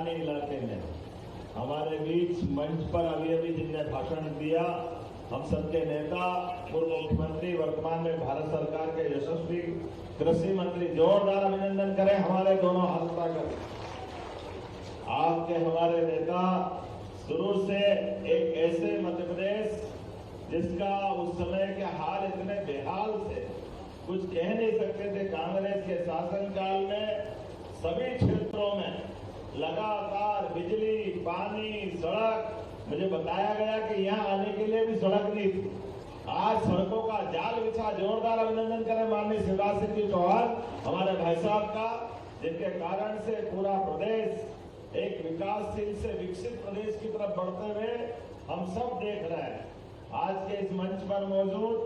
मैदानी इलाके में हमारे बीच मंच पर अभी जिनने भाषण दिया, हम सबके नेता पूर्व मुख्यमंत्री, वर्तमान में भारत सरकार के यशस्वी कृषि मंत्री, जोरदार अभिनंदन करें हमारे दोनों हाथ उठाकर। आपके हमारे नेता शुरू से एक ऐसे मध्य प्रदेश जिसका उस समय के हाल इतने बेहाल थे, कुछ कह नहीं सकते थे। कांग्रेस के शासनकाल में सभी क्षेत्रों में लगातार बिजली, पानी, सड़क, मुझे बताया गया कि यहाँ आने के लिए भी सड़क नहीं थी। आज सड़कों का जाल बिछा। जोरदार अभिनंदन करें माननीय शिवराज सिंह जी चौहान हमारे भाई साहब का, जिनके कारण से पूरा प्रदेश एक विकासशील से विकसित प्रदेश की तरफ बढ़ते हुए हम सब देख रहे हैं। आज के इस मंच पर मौजूद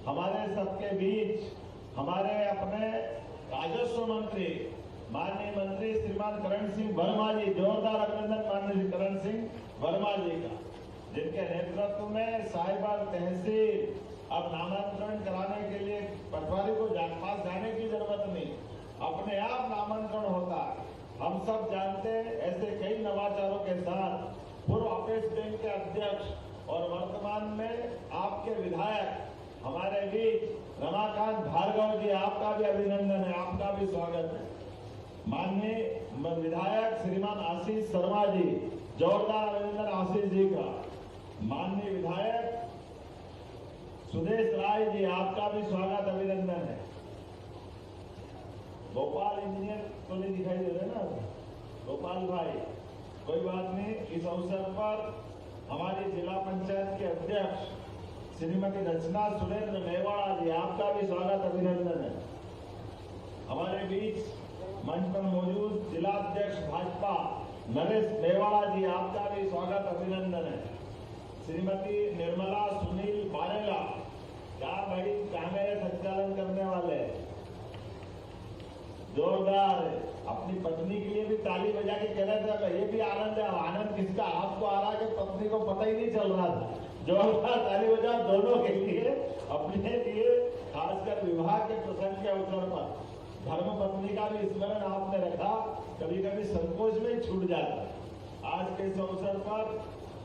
हमारे सबके बीच हमारे अपने राजस्व मंत्री माननीय मंत्री श्रीमान करण सिंह वर्मा जी, जोरदार अभिनंदन माननीय करण सिंह वर्मा जी का, जिनके नेतृत्व में साहिबाल तहसील अब नामांतरण कराने के लिए पटवारी को पास जाने की जरूरत नहीं, अपने आप नामांतरण होता है। हम सब जानते हैं ऐसे कई नवाचारों के साथ पूर्व अपेक्स बैंक के अध्यक्ष और वर्तमान में आपके विधायक हमारे बीच रमाकांत भार्गव जी, आपका भी अभिनंदन है, आपका भी स्वागत है। माननीय विधायक श्रीमान आशीष शर्मा जी, जोरदार अभिनंदन आशीष जी का। माननीय विधायक सुदेश राय जी, आपका भी स्वागत अभिनंदन है। गोपाल इंजीनियर तो नहीं दिखाई दे रहे ना, गोपाल भाई, कोई बात नहीं। इस अवसर पर हमारी जिला पंचायत के अध्यक्ष श्रीमती रचना सुरेंद्र मेवाड़ा जी, आपका भी स्वागत अभिनंदन है। हमारे बीच मंच पर मौजूद जिला अध्यक्ष भाजपा नरेश मेवाड़ा जी, आपका भी स्वागत अभिनंदन है। श्रीमती निर्मला सुनील बारेला, क्या भाई कैमरे संचालन करने वाले, जोरदार। अपनी पत्नी के लिए भी ताली बजा के कह रहे थे, ये भी आनंद है। आनंद किसका? आपको आ रहा है कि पत्नी को पता ही नहीं चल रहा था। जोरदार ताली बजा दोनों के लिए, अपने लिए, खासकर विवाह के प्रसंग के अवसर पर धर्मपत्नी का भी स्मरण आपने रखा, कभी कभी संकोच में ही छूट जाता। आज के इस अवसर पर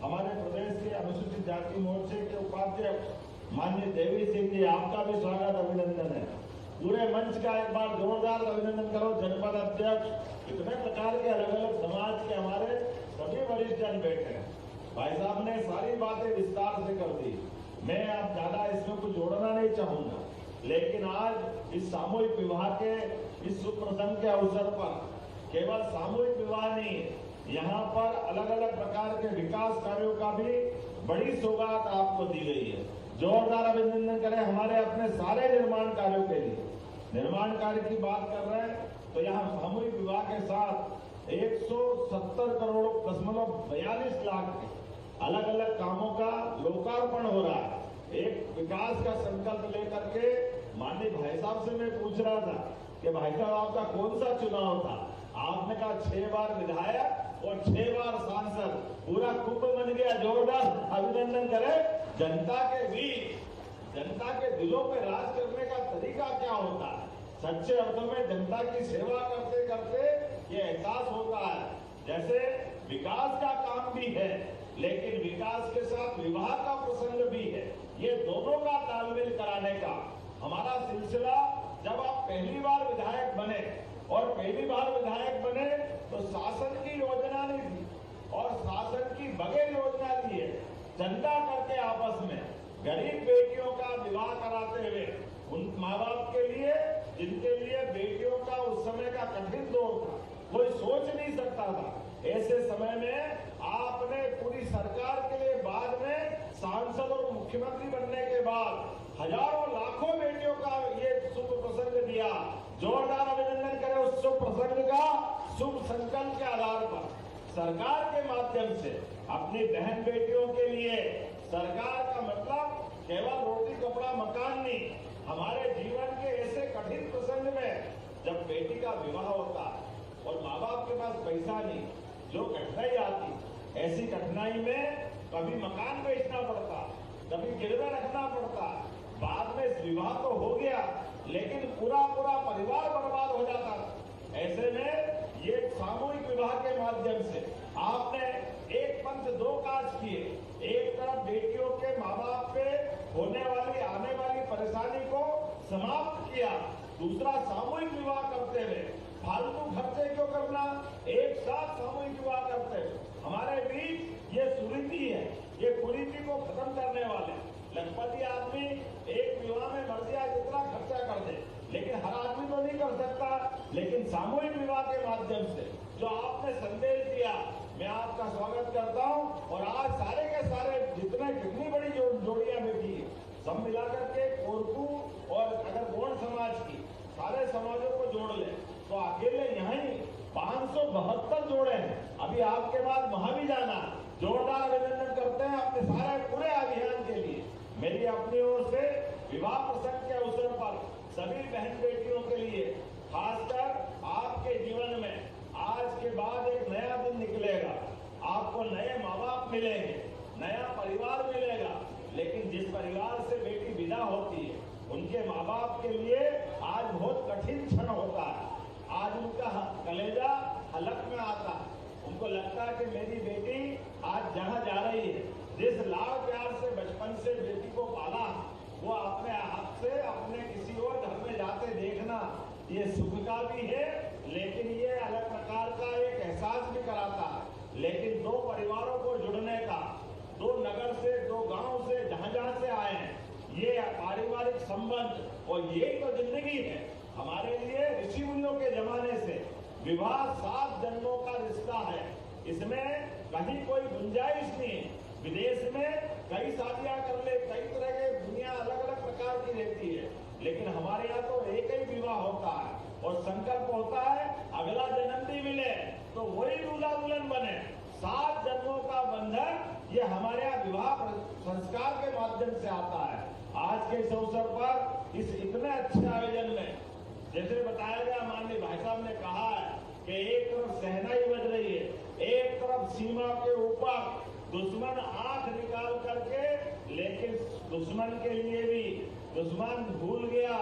हमारे प्रदेश के अनुसूचित जाति मोर्चे के उपाध्यक्ष माननीय देवी सिंह जी, आपका भी स्वागत अभिनंदन है। पूरे मंच का एक बार जोरदार अभिनंदन करो। जनपद अध्यक्ष, इतने प्रकार के अलग अलग समाज के हमारे सभी वरिष्ठ जन बैठे हैं। भाई साहब ने सारी बातें विस्तार से कर दी, मैं अब ज्यादा इसमें कुछ जोड़ना नहीं चाहूंगा। लेकिन आज इस सामूहिक विवाह के इस शुभ प्रसंग के अवसर पर केवल सामूहिक विवाह नहीं, यहाँ पर अलग अलग प्रकार के विकास कार्यों का भी बड़ी सौगात आपको दी गई है। जोरदार अभिनंदन करें हमारे अपने सारे निर्माण कार्यों के लिए। निर्माण कार्य की बात कर रहे हैं तो यहाँ सामूहिक विवाह के साथ 170 करोड़ 42 लाख के अलग अलग कामों का लोकार्पण हो रहा है। एक विकास का संकल्प लेकर के माननीय भाई साहब से मैं पूछ रहा था कि भाई साहब आपका कौन सा चुनाव था? आपने कहा 6 बार विधायक और 6 बार सांसद, पूरा कुंभ बन गया। जोरदार अभिनंदन करें। जनता के बीच, जनता के दिलों पे राज करने का तरीका क्या होता है? सच्चे अर्थों में जनता की सेवा करते करते ये एहसास होता है जैसे विकास का काम भी है, लेकिन विकास के साथ विवाह का प्रसंग भी है। ये दोनों का तालमेल कराने का हमारा सिलसिला। जब आप पहली बार विधायक बने और पहली बार विधायक बने तो शासन की योजना नहीं थी और शासन की बगैर योजना ली है। चंदा करके आपस में गरीब बेटियों का विवाह कराते हुए उन माँ बाप के लिए जिनके लिए बेटियों का उस समय का कठिन दौर था, कोई सोच नहीं सकता था। ऐसे समय में आपने पूरी सरकार के लिए बाद में सांसद और मुख्यमंत्री बनने के बाद हजारों लाखों बेटियों का ये शुभ प्रसंग दिया। जोरदार अभिनंदन करें उस शुभ प्रसंग का। शुभ संकल्प के आधार पर सरकार के माध्यम से अपनी बहन बेटियों के लिए सरकार का मतलब केवल रोटी कपड़ा मकान नहीं, हमारे जीवन के ऐसे कठिन प्रसंग में जब बेटी का विवाह होता है और माँ बाप के पास पैसा नहीं, जो कठिनाई आती, ऐसी कठिनाई में कभी मकान बेचना पड़ता, कभी गिरवे रखना पड़ता। बाद में विवाह तो हो गया लेकिन पूरा पूरा परिवार बर्बाद हो जाता। ऐसे में ये सामूहिक विवाह के माध्यम से आपने एक पंथ दो काज किए। एक तरफ बेटियों के माँ बाप पे होने वाली आने वाली परेशानी को समाप्त किया, दूसरा सामूहिक विवाह करते हुए फालतू खर्चे क्यों करना, एक साथ सामूहिक विवाह करते हुए हमारे बीच ये सुरीति है, ये कुरीति को खत्म करने वाले लखपति आदमी एक विवाह में मर्जी जितना खर्चा कर दे, लेकिन हर आदमी तो नहीं कर सकता। लेकिन सामूहिक विवाह के माध्यम से जो आपने संदेश दिया, मैं आपका स्वागत करता हूं। और आज सारे के सारे जितनी बड़ी जोड़ियां बैठी है, सब मिलाकर के कोरकू और अगर गौड़ समाज की सारे समाजों को जोड़ ले तो अकेले यहीं 572 जोड़े हैं। अभी आपके बाद वहां भी जाना। जोरदार अभिनंदन करते हैं अपने सारे पूरे अभियान के लिए। मेरी अपनी ओर से विवाह प्रसंग के अवसर पर सभी बहन बेटियों के लिए, खासकर आपके जीवन में आज के बाद एक नया दिन निकलेगा। आपको नए माँ बाप मिलेंगे, नया परिवार मिलेगा, लेकिन जिस परिवार से बेटी विदा होती है उनके माँ बाप के लिए आज बहुत कठिन क्षण होता है। आज उनका कलेजा हलक में आता है। उनको लगता है कि मेरी बेटी आज जहाँ जा रही है, जिस लाड प्यार से बचपन से बेटी को पाला, वो अपने हाथ से अपने किसी और घर में जाते देखना, ये सुख का भी है, लेकिन ये अलग प्रकार का एक एहसास भी कराता है। लेकिन दो परिवारों को जुड़ने का, दो नगर से, दो गांव से, जहां से आए हैं, ये पारिवारिक संबंध और यही तो जिंदगी है हमारे लिए। ऋषि मुनियों के जमाने से विवाह 7 जन्मों का रिश्ता है, इसमें कहीं कोई गुंजाइश नहीं। विदेश में कई शादियां कर ले, कई तरह के दुनिया अलग अलग प्रकार की रहती है, लेकिन हमारे यहाँ तो एक ही विवाह होता है और संकल्प होता है अगला जन्म भी मिले तो वही दूल्हा दुल्हन बने। 7 जन्मों का बंधन ये हमारे यहाँ विवाह संस्कार के माध्यम से आता है। आज के इस अवसर पर इस इतने अच्छे आयोजन में जैसे बताया गया, माननीय भाई साहब ने कहा है कि एक तरफ शहनाई बज रही है, एक तरफ सीमा के ऊपर दुश्मन आंख निकाल करके, लेकिन दुश्मन के लिए भी दुश्मन भूल गया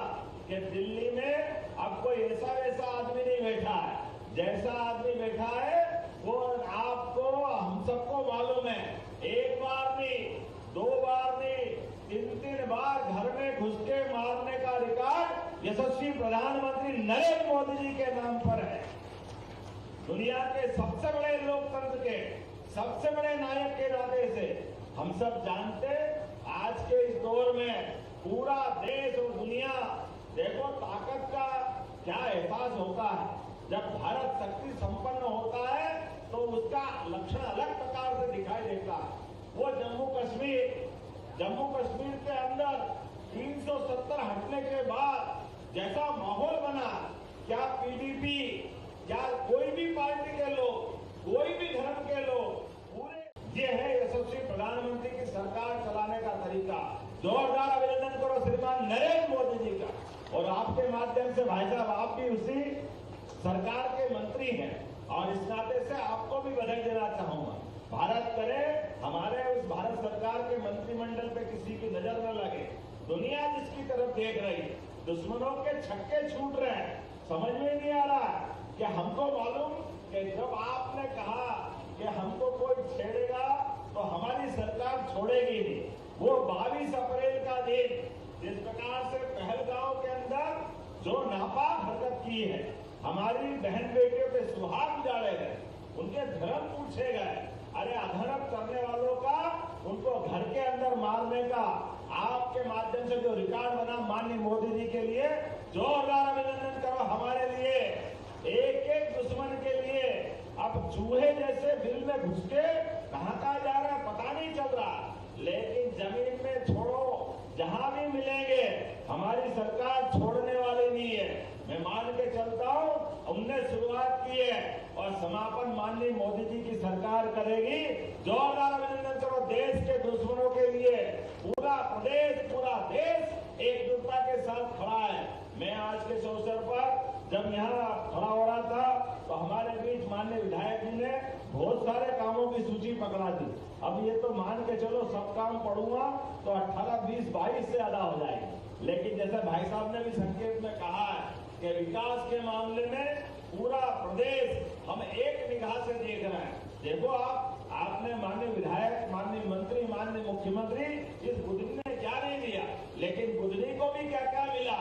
कि दिल्ली में अब कोई ऐसा वैसा आदमी नहीं बैठा है। जैसा आदमी बैठा है वो आपको हम सबको मालूम है। एक बार नहीं, 2 बार नहीं, 3 बार घर में घुस के मारने का रिकॉर्ड यशस्वी प्रधानमंत्री नरेंद्र मोदी जी के नाम पर है। दुनिया के सबसे बड़े लोकतंत्र के सबसे बड़े नायक के नाते से हम सब जानते, आज के इस दौर में पूरा देश और दुनिया देखो ताकत का क्या एहसास होता है। जब भारत शक्ति संपन्न होता है तो उसका लक्षण अलग प्रकार से दिखाई देता है। वो जम्मू कश्मीर के अंदर 370 हटने के बाद जैसा माहौल बना, क्या पीडीपी, क्या कोई भी पार्टी के लोग, कोई भी धर्म के लोग, पूरे ये है यशस्वी प्रधानमंत्री की सरकार चलाने का तरीका। जोरदार अभिनंदन करो श्रीमान नरेंद्र मोदी जी का। और आपके माध्यम से भाई साहब, आप भी उसी सरकार के मंत्री हैं और इस नाते से आपको भी बधाई देना चाहूंगा। भारत करे हमारे उस भारत सरकार के मंत्रिमंडल पे किसी की नजर न लगे। दुनिया जिसकी तरफ देख रही है, दुश्मनों के छक्के छूट रहे हैं। समझ में नहीं आ रहा कि हमको मालूम कि जब आपने कहा कि हमको कोई छेड़ेगा तो हमारी सरकार छोड़ेगी नहीं। वो 22 अप्रैल का दिन जिस प्रकार से पहलगांव के अंदर जो नापाक हरकत की है, हमारी बहन बेटियों के सुहाग उजाड़े गए, उनके धर्म पूछे गए, अरे अधर्म करने वालों का उनको घर के अंदर मारने का आपके माध्यम से जो रिकॉर्ड बना, माननीय मोदी जी के लिए जोरदार अभिनंदन करो। हमारे लिए एक एक दुश्मन के लिए अब चूहे जैसे बिल में घुस के कहाँ जा रहा है पता नहीं चल रहा, लेकिन जमीन में छोड़ो, जहां भी मिलेंगे हमारी सरकार छोड़ने वाली नहीं है। मैं मान के चलता हूं, हमने शुरुआत की है और समापन माननीय मोदी जी की सरकार करेगी। जोरदार अभिनंदन करो। देश के दुश्मनों के लिए पूरा प्रदेश, पूरा देश एकजुटता के साथ खड़ा है। मैं आज के इस अवसर पर जब यहाँ खड़ा हो रहा था तो हमारे बीच माननीय विधायक जी ने बहुत सारे कामों की सूची पकड़ा दी। अब ये तो मान के चलो सब काम पढ़ूंगा तो 18, 20, 22 से ज्यादा हो जाएगी। लेकिन जैसे भाई साहब ने भी संकेत में कहा है कि विकास के मामले में पूरा प्रदेश हम एक निगाह से देख रहे हैं। देखो आपने माननीय विधायक, माननीय मंत्री, माननीय मुख्यमंत्री इस बुधनी ने क्या नहीं दिया, लेकिन बुधनी को भी क्या क्या मिला।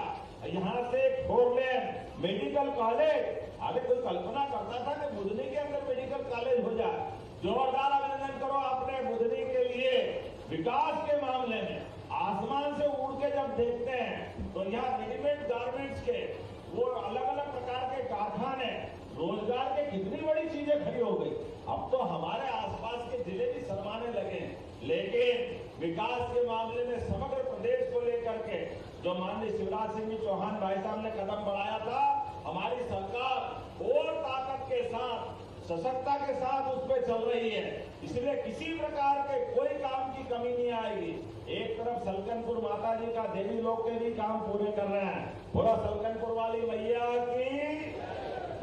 यहाँ से 4 लेन मेडिकल कॉलेज, अरे कोई कल्पना करता था कि बुधनी के अंदर मेडिकल कॉलेज हो जाए। जोरदार अभिनंदन करो अपने बुधनी के लिए। विकास के मामले में आसमान से उड़ के जब देखते हैं तो यहाँ रेडीमेड गारमेंट्स के वो अलग अलग प्रकार के कारखाने, रोजगार के कितनी बड़ी चीजें खड़ी हो गई। अब तो हमारे आसपास के जिले भी शर्माने लगे हैं। लेकिन विकास के मामले में समग्र प्रदेश को लेकर के जो माननीय शिवराज सिंह चौहान भाई साहब ने कदम बढ़ाया था, हमारी सरकार और ताकत के साथ, सशक्तता के साथ उस पर चल रही है। इसलिए किसी प्रकार के कोई काम की कमी नहीं आएगी। एक तरफ सलकनपुर माता जी का देवी लोग के भी काम पूरे कर रहे हैं, पूरा सलकनपुर वाली मैया की।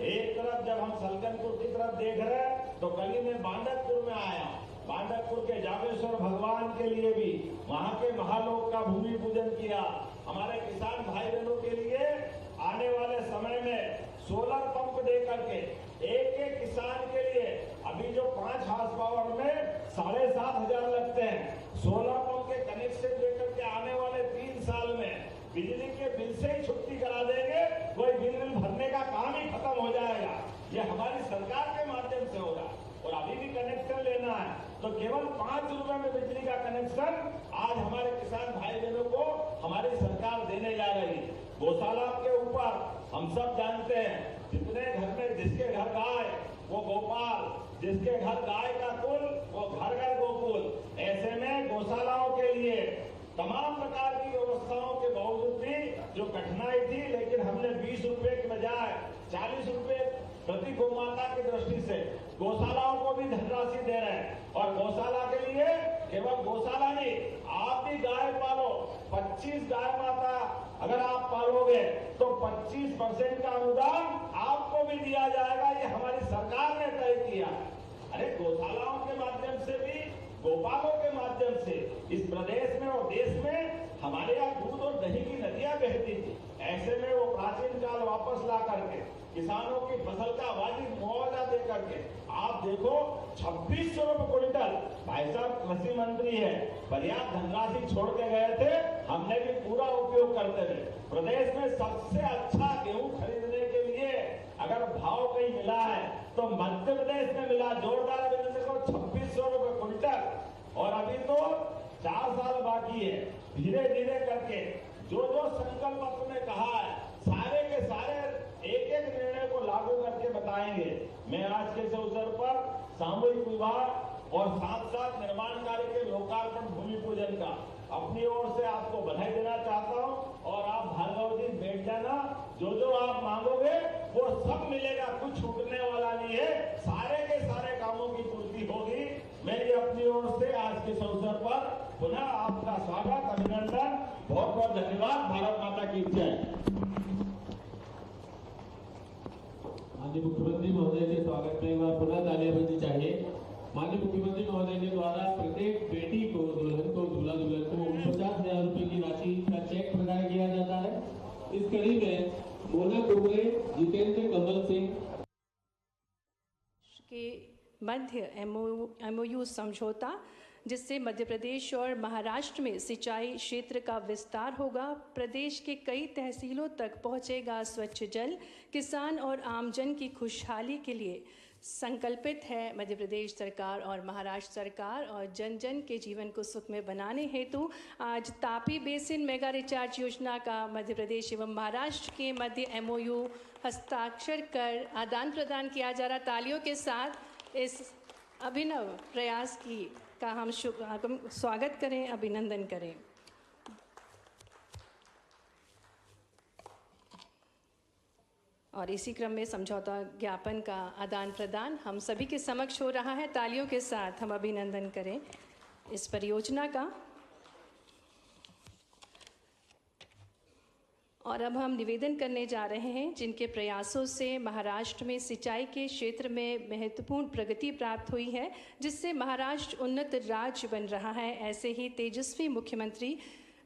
एक तरफ जब हम सलकनपुर की तरफ देख रहे हैं तो कल ही मैं बांडकपुर में आया। बांडकपुर के जागेश्वर भगवान के लिए भी वहां के महालोक का भूमि पूजन किया। हमारे किसान भाई बहनों के लिए आने वाले समय में सोलर पंप दे करके एक एक किसान के लिए अभी जो 5 हार्स पावर में 7,500 लगते हैं, सोलर पंप के कनेक्शन देकर के आने वाले 3 साल में बिजली के बिल से ही छुट्टी करा देंगे। कोई बिल भरने का काम ही खत्म हो जाएगा। ये हमारी सरकार के माध्यम से होगा। और अभी भी कनेक्शन लेना है तो केवल 5 रुपए में बिजली का कनेक्शन आज हमारे किसान भाई बहनों को हमारी सरकार देने जा रही है। गौशाला के ऊपर हम सब जानते हैं, जितने घर में जिसके घर गाय वो गोपाल, जिसके घर गाय का कुल वो घर घर गोकुल। ऐसे में गौशालाओं के लिए तमाम प्रकार की व्यवस्थाओं के बावजूद भी जो कठिनाई थी, लेकिन हमने 20 रुपए के बजाय 40 रुपए प्रति गौमाता की दृष्टि से गौशालाओं को भी धनराशि दे रहे हैं। और गौशाला के लिए केवल गौशाला नहीं, आप भी गाय पालो, 25 गाय माता अगर आप पालोगे तो 25% का अनुदान आपको भी दिया जाएगा। ये हमारी सरकार ने तय किया। अरे गौशालाओं के माध्यम से भी, गोपालों के माध्यम से इस प्रदेश में और देश में हमारे यहाँ दूध और दही की नदियां बहती थी। ऐसे में वो प्राचीन काल वापस ला करके किसानों की फसल का वाजिब मुआवजा दे करके आप देखो 2600 रुपए क्विंटल। भाई साहब कृषि मंत्री है, पर्याप्त धनराशि छोड़ के गए थे, हमने भी पूरा उपयोग करते रहे। प्रदेश में सबसे अच्छा गेहूं खरीदने के लिए अगर भाव कहीं मिला है तो मध्य प्रदेश में मिला। जोरदार अभिनंदन को 2600 रुपए क्विंटल। और अभी तो 4 साल बाकी है। धीरे धीरे करके जो जो संकल्प अपने कहा है सारे के सारे एक एक निर्णय को लागू करके बताएंगे। मैं आज के इस अवसर पर सामूहिक विवाह और साथ साथ निर्माण कार्य के लोकार्पण भूमि पूजन का अपनी ओर से आपको बधाई देना चाहता हूं। और आप भार्गव जी बैठ जाना, जो जो आप मांगोगे वो सब मिलेगा, कुछ छूटने वाला नहीं है। सारे के सारे कामों की पूर्ति होगी। मेरी अपनी ओर से आज के इस अवसर पर पुनः आपका स्वागत, अभिनंदन, बहुत बहुत धन्यवाद। भारत माता की जय। माननीय मुख्यमंत्री महोदय के स्वागत में एक बार पुनः तालियां बजनी चाहिए। माननीय मुख्यमंत्री महोदय के द्वारा प्रत्येक बेटी को, दुल्हन को, दूल्हा दुल्हन को 50,000 रुपए की राशि का चेक प्रदान किया जाता है। इस कड़ी में मोना कुबरे, जितेंद्र कमल सिंह के मध्य एमओयू समझौता, जिससे मध्य प्रदेश और महाराष्ट्र में सिंचाई क्षेत्र का विस्तार होगा। प्रदेश के कई तहसीलों तक पहुंचेगा स्वच्छ जल। किसान और आमजन की खुशहाली के लिए संकल्पित है मध्य प्रदेश सरकार और महाराष्ट्र सरकार। और जन जन के जीवन को सुखमय बनाने हेतु आज तापी बेसिन मेगा रिचार्ज योजना का मध्य प्रदेश एवं महाराष्ट्र के मध्य एमओयू हस्ताक्षर कर आदान प्रदान किया जा रहा। तालियों के साथ इस अभिनव प्रयास का हम स्वागत करें, अभिनंदन करें। और इसी क्रम में समझौता ज्ञापन का आदान प्रदान हम सभी के समक्ष हो रहा है। तालियों के साथ हम अभिनंदन करें इस परियोजना का। और अब हम निवेदन करने जा रहे हैं जिनके प्रयासों से महाराष्ट्र में सिंचाई के क्षेत्र में महत्वपूर्ण प्रगति प्राप्त हुई है, जिससे महाराष्ट्र उन्नत राज्य बन रहा है। ऐसे ही तेजस्वी मुख्यमंत्री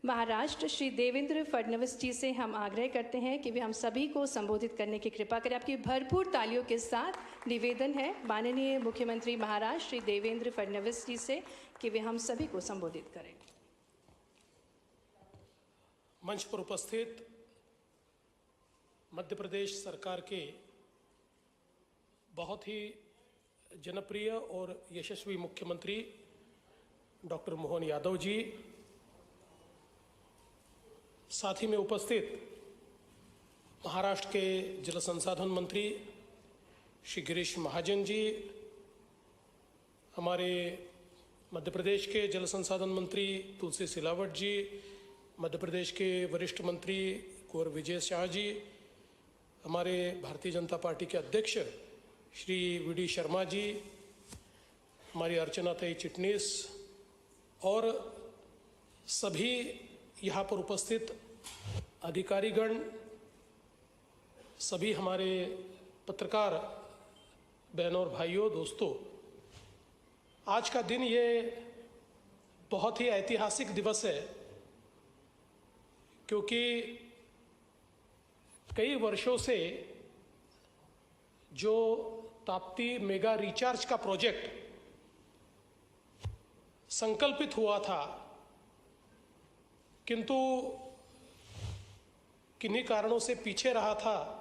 महाराष्ट्र श्री देवेंद्र फडणवीस जी से हम आग्रह करते हैं कि वे हम सभी को संबोधित करने की कृपा करें। आपकी भरपूर तालियों के साथ निवेदन है माननीय मुख्यमंत्री महाराष्ट्र श्री देवेंद्र फडणवीस जी से कि वे हम सभी को संबोधित करें। मंच पर उपस्थित मध्य प्रदेश सरकार के बहुत ही जनप्रिय और यशस्वी मुख्यमंत्री डॉक्टर मोहन यादव जी, साथ ही में उपस्थित महाराष्ट्र के जल संसाधन मंत्री श्री गिरीश महाजन जी, हमारे मध्य प्रदेश के जल संसाधन मंत्री तुलसी सिलावट जी, मध्य प्रदेश के वरिष्ठ मंत्री कुंवर विजय शाह जी, हमारे भारतीय जनता पार्टी के अध्यक्ष श्री वी.डी. शर्मा जी, हमारी अर्चना ताई चिटनीस और सभी यहाँ पर उपस्थित अधिकारीगण, सभी हमारे पत्रकार बहनों और भाइयों, दोस्तों, आज का दिन ये बहुत ही ऐतिहासिक दिवस है क्योंकि कई वर्षों से जो ताप्ती मेगा रिचार्ज का प्रोजेक्ट संकल्पित हुआ था, किंतु किन्हीं कारणों से पीछे रहा था,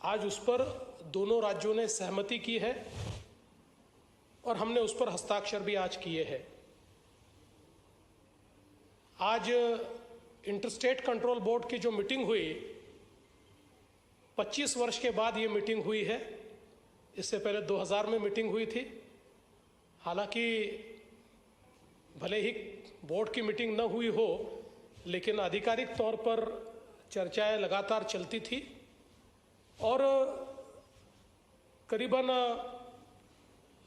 आज उस पर दोनों राज्यों ने सहमति की है और हमने उस पर हस्ताक्षर भी आज किए हैं। आज इंटरस्टेट कंट्रोल बोर्ड की जो मीटिंग हुई, 25 वर्ष के बाद ये मीटिंग हुई है। इससे पहले 2000 में मीटिंग हुई थी। हालांकि भले ही बोर्ड की मीटिंग न हुई हो, लेकिन आधिकारिक तौर पर चर्चाएं लगातार चलती थी और करीबन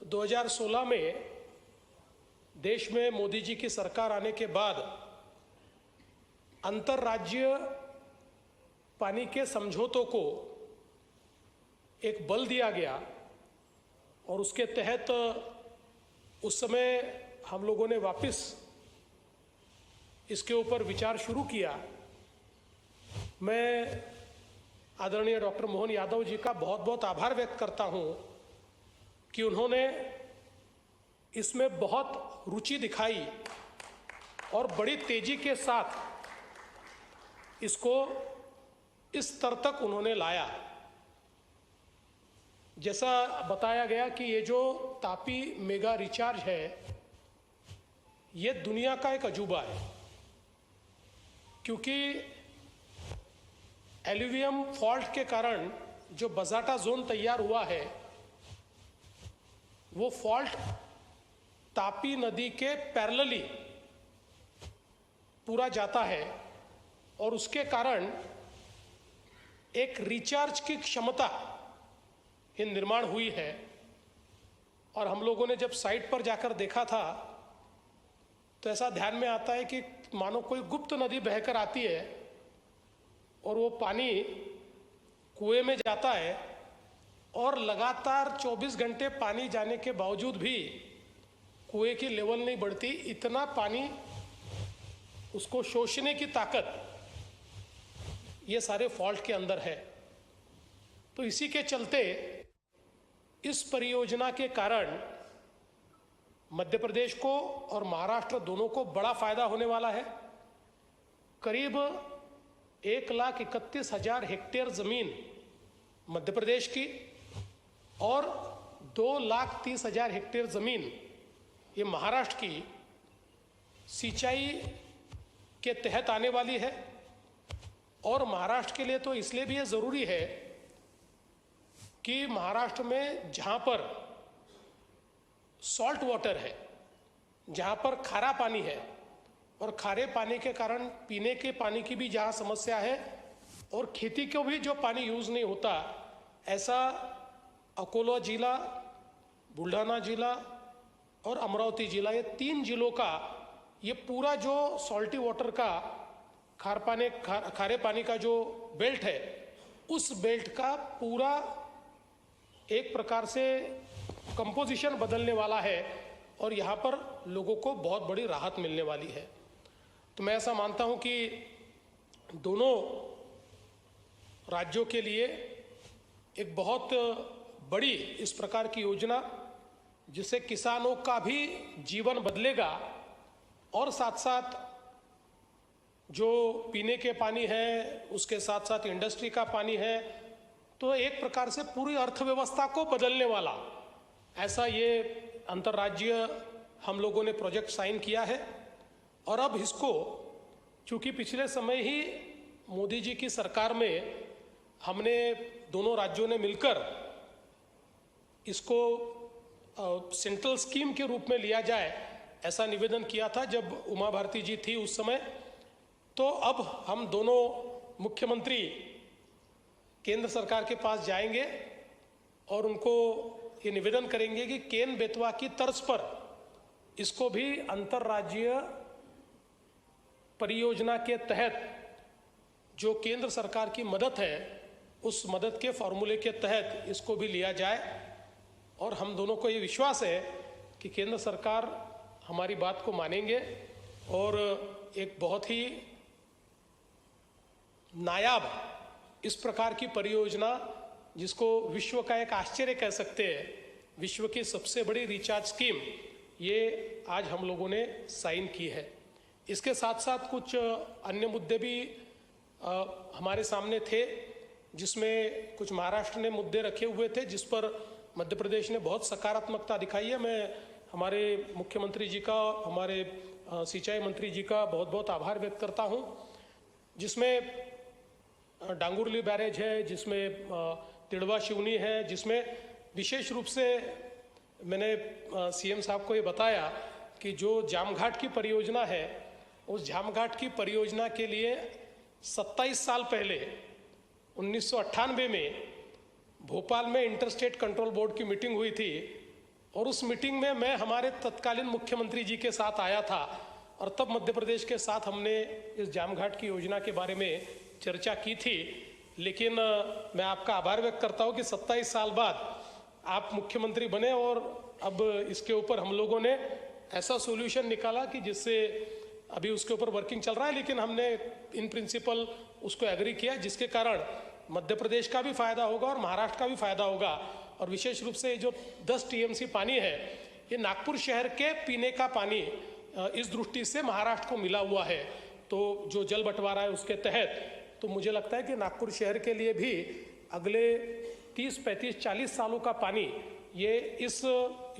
2016 में देश में मोदी जी की सरकार आने के बाद अंतर्राज्यीय पानी के समझौतों को एक बल दिया गया और उसके तहत उस समय हम लोगों ने वापस इसके ऊपर विचार शुरू किया। मैं आदरणीय डॉक्टर मोहन यादव जी का बहुत बहुत आभार व्यक्त करता हूं कि उन्होंने इसमें बहुत रुचि दिखाई और बड़ी तेजी के साथ इसको इस स्तर तक उन्होंने लाया। जैसा बताया गया कि ये जो तापी मेगा रिचार्ज है, ये दुनिया का एक अजूबा है क्योंकि एल्यूवियम फॉल्ट के कारण जो बजाटा जोन तैयार हुआ है, वो फॉल्ट तापी नदी के पैरेलली पूरा जाता है और उसके कारण एक रिचार्ज की क्षमता ये निर्माण हुई है। और हम लोगों ने जब साइट पर जाकर देखा था तो ऐसा ध्यान में आता है कि मानो कोई गुप्त नदी बहकर आती है और वो पानी कुएं में जाता है और लगातार 24 घंटे पानी जाने के बावजूद भी कुएं की लेवल नहीं बढ़ती। इतना पानी, उसको शोषने की ताकत ये सारे फॉल्ट के अंदर है। तो इसी के चलते इस परियोजना के कारण मध्य प्रदेश को और महाराष्ट्र दोनों को बड़ा फायदा होने वाला है। करीब 1,31,000 हेक्टेयर जमीन मध्य प्रदेश की और 2,30,000 हेक्टेयर जमीन ये महाराष्ट्र की सिंचाई के तहत आने वाली है। और महाराष्ट्र के लिए तो इसलिए भी ये ज़रूरी है कि महाराष्ट्र में जहाँ पर सॉल्ट वाटर है, जहाँ पर खारा पानी है और खारे पानी के कारण पीने के पानी की भी जहाँ समस्या है और खेती को भी जो पानी यूज़ नहीं होता, ऐसा अकोला जिला, बुल्ढाना जिला और अमरावती जिला, ये 3 जिलों का ये पूरा जो सॉल्टी वाटर का खारे पानी का जो बेल्ट है, उस बेल्ट का पूरा एक प्रकार से कंपोजिशन बदलने वाला है और यहाँ पर लोगों को बहुत बड़ी राहत मिलने वाली है। तो मैं ऐसा मानता हूं कि दोनों राज्यों के लिए एक बहुत बड़ी इस प्रकार की योजना, जिससे किसानों का भी जीवन बदलेगा और साथ साथ जो पीने के पानी है, उसके साथ साथ इंडस्ट्री का पानी है, तो एक प्रकार से पूरी अर्थव्यवस्था को बदलने वाला ऐसा ये अंतर्राज्यीय हम लोगों ने प्रोजेक्ट साइन किया है। और अब इसको, चूंकि पिछले समय ही मोदी जी की सरकार में हमने दोनों राज्यों ने मिलकर इसको सेंट्रल स्कीम के रूप में लिया जाए, ऐसा निवेदन किया था जब उमा भारती जी थी उस समय। तो अब हम दोनों मुख्यमंत्री केंद्र सरकार के पास जाएंगे और उनको ये निवेदन करेंगे कि केन बेतवा की तर्ज पर इसको भी अंतर्राज्यीय परियोजना के तहत जो केंद्र सरकार की मदद है, उस मदद के फॉर्मूले के तहत इसको भी लिया जाए। और हम दोनों को ये विश्वास है कि केंद्र सरकार हमारी बात को मानेंगे और एक बहुत ही नायाब इस प्रकार की परियोजना, जिसको विश्व का एक आश्चर्य कह सकते हैं, विश्व की सबसे बड़ी रिचार्ज स्कीम, ये आज हम लोगों ने साइन की है। इसके साथ साथ कुछ अन्य मुद्दे भी हमारे सामने थे, जिसमें कुछ महाराष्ट्र ने मुद्दे रखे हुए थे, जिस पर मध्य प्रदेश ने बहुत सकारात्मकता दिखाई है। मैं हमारे मुख्यमंत्री जी का, हमारे सिंचाई मंत्री जी का बहुत बहुत आभार व्यक्त करता हूं, जिसमें डांगुरली बैरेज है, जिसमें तिड़वा शिवनी है, जिसमें विशेष रूप से मैंने सीएम साहब को ये बताया कि जो जामघाट की परियोजना है, उस जामघाट की परियोजना के लिए 27 साल पहले 1998 में भोपाल में इंटरस्टेट कंट्रोल बोर्ड की मीटिंग हुई थी और उस मीटिंग में मैं हमारे तत्कालीन मुख्यमंत्री जी के साथ आया था और तब मध्य प्रदेश के साथ हमने इस जामघाट की योजना के बारे में चर्चा की थी। लेकिन मैं आपका आभार व्यक्त करता हूं कि 27 साल बाद आप मुख्यमंत्री बने और अब इसके ऊपर हम लोगों ने ऐसा सॉल्यूशन निकाला कि जिससे अभी उसके ऊपर वर्किंग चल रहा है, लेकिन हमने इन प्रिंसिपल उसको एग्री किया, जिसके कारण मध्य प्रदेश का भी फायदा होगा और महाराष्ट्र का भी फायदा होगा। और विशेष रूप से जो 10 टीएमसी पानी है, ये नागपुर शहर के पीने का पानी इस दृष्टि से महाराष्ट्र को मिला हुआ है। तो जो जल बंटवारा है उसके तहत, तो मुझे लगता है कि नागपुर शहर के लिए भी अगले 30, 35, 40 सालों का पानी ये इस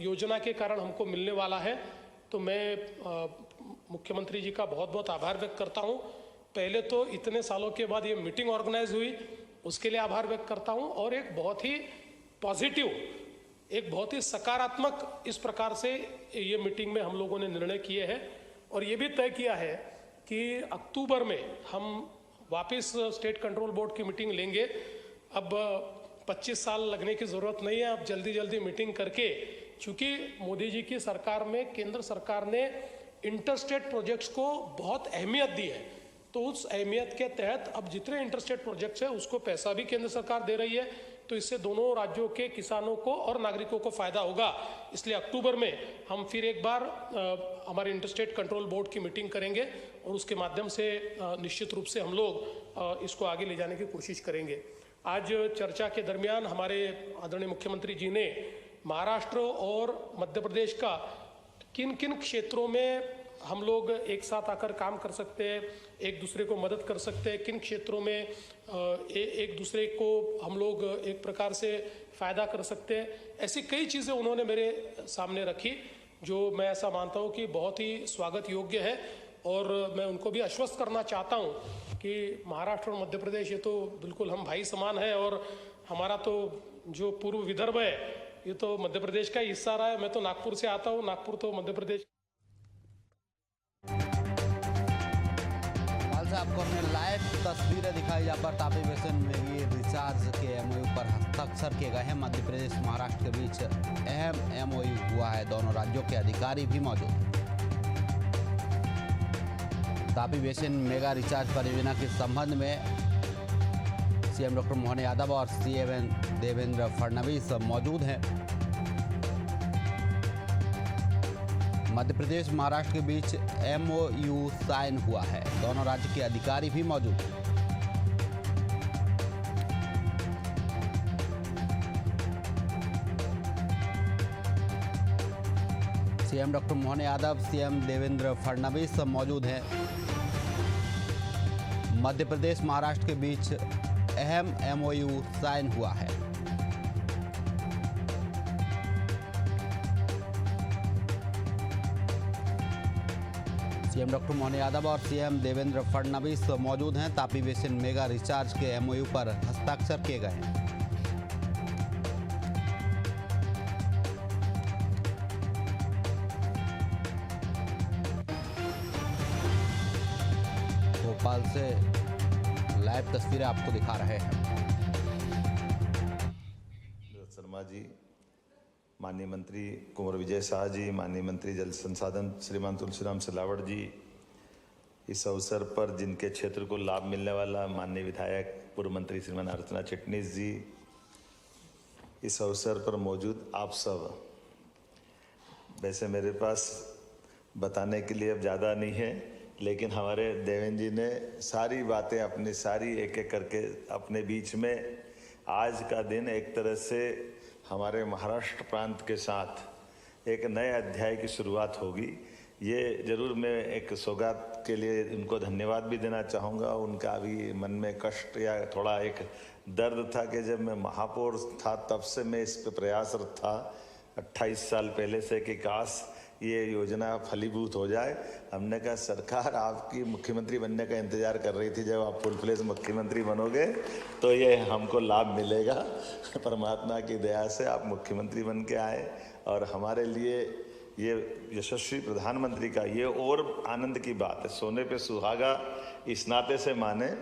योजना के कारण हमको मिलने वाला है। तो मैं मुख्यमंत्री जी का बहुत बहुत आभार व्यक्त करता हूँ। पहले तो इतने सालों के बाद ये मीटिंग ऑर्गेनाइज हुई, उसके लिए आभार व्यक्त करता हूँ। और एक बहुत ही पॉजिटिव, एक बहुत ही सकारात्मक इस प्रकार से ये मीटिंग में हम लोगों ने निर्णय किए हैं और ये भी तय किया है कि अक्टूबर में हम वापस स्टेट कंट्रोल बोर्ड की मीटिंग लेंगे। अब 25 साल लगने की ज़रूरत नहीं है, अब जल्दी जल्दी मीटिंग करके, चूँकि मोदी जी की सरकार में केंद्र सरकार ने इंटरस्टेट प्रोजेक्ट्स को बहुत अहमियत दी है, तो उस अहमियत के तहत अब जितने इंटरस्टेट प्रोजेक्ट्स हैं उसको पैसा भी केंद्र सरकार दे रही है। तो इससे दोनों राज्यों के किसानों को और नागरिकों को फायदा होगा। इसलिए अक्टूबर में हम फिर एक बार हमारे इंटरस्टेट कंट्रोल बोर्ड की मीटिंग करेंगे और उसके माध्यम से निश्चित रूप से हम लोग इसको आगे ले जाने की कोशिश करेंगे। आज चर्चा के दरमियान हमारे आदरणीय मुख्यमंत्री जी ने महाराष्ट्र और मध्य प्रदेश का किन किन क्षेत्रों में हम लोग एक साथ आकर काम कर सकते हैं, एक दूसरे को मदद कर सकते हैं, किन क्षेत्रों में एक दूसरे को हम लोग एक प्रकार से फ़ायदा कर सकते हैं, ऐसी कई चीज़ें उन्होंने मेरे सामने रखी, जो मैं ऐसा मानता हूँ कि बहुत ही स्वागत योग्य है। और मैं उनको भी आश्वस्त करना चाहता हूँ कि महाराष्ट्र और मध्य प्रदेश ये तो बिल्कुल हम भाई समान है और हमारा तो जो पूर्व विदर्भ है ये तो मध्य प्रदेश का ही हिस्सा रहा है। मैं तो नागपुर से आता हूँ, नागपुर तो मध्य प्रदेश। आपको हमने लाइव तस्वीरें दिखाई जहाँ पर तापी बेसिन में ये रिचार्ज के एमओयू पर हस्ताक्षर किए गए हैं। मध्य प्रदेश महाराष्ट्र के बीच अहम एमओयू हुआ है, दोनों राज्यों के अधिकारी भी मौजूद। तापी बेसिन मेगा रिचार्ज परियोजना के संबंध में सीएम डॉक्टर मोहन यादव और सीएम देवेंद्र फडणवीस मौजूद हैं। मध्य प्रदेश महाराष्ट्र के बीच MOU साइन हुआ है। दोनों राज्य के अधिकारी भी मौजूद हैं। CM doctor Mohan Yadav, CM Devendra Fadnavis मौजूद हैं। मध्य प्रदेश महाराष्ट्र के बीच अहम MOU साइन हुआ है। सीएम डॉक्टर मोहन यादव और सीएम देवेंद्र फडणवीस मौजूद हैं। तापी बेसिन मेगा रिचार्ज के MOU पर हस्ताक्षर किए गए हैं। भोपाल से लाइव तस्वीरें आपको दिखा रहे हैं। शर्मा जी, माननीय मंत्री कुंवर विजय शाह जी, माननीय मंत्री जल संसाधन श्रीमान तुलसीराम सिलावट जी, इस अवसर पर जिनके क्षेत्र को लाभ मिलने वाला माननीय विधायक पूर्व मंत्री श्रीमान अर्चना चिटनीस जी, इस अवसर पर मौजूद आप सब। वैसे मेरे पास बताने के लिए अब ज़्यादा नहीं है, लेकिन हमारे देवेंद्र जी ने सारी बातें अपनी सारी एक एक करके अपने बीच में, आज का दिन एक तरह से हमारे महाराष्ट्र प्रांत के साथ एक नए अध्याय की शुरुआत होगी। ये जरूर मैं एक सौगात के लिए उनको धन्यवाद भी देना चाहूँगा। उनका भी मन में कष्ट या थोड़ा एक दर्द था कि जब मैं महापौर था तब से मैं इस पर प्रयासरत था 28 साल पहले से कि काश ये योजना फलीभूत हो जाए। हमने कहा सरकार आपकी मुख्यमंत्री बनने का इंतजार कर रही थी, जब आप फुल फ्लेज मुख्यमंत्री बनोगे तो ये हमको लाभ मिलेगा। परमात्मा की दया से आप मुख्यमंत्री बन के आए और हमारे लिए ये यशस्वी प्रधानमंत्री का ये और आनंद की बात है, सोने पे सुहागा इस नाते से माने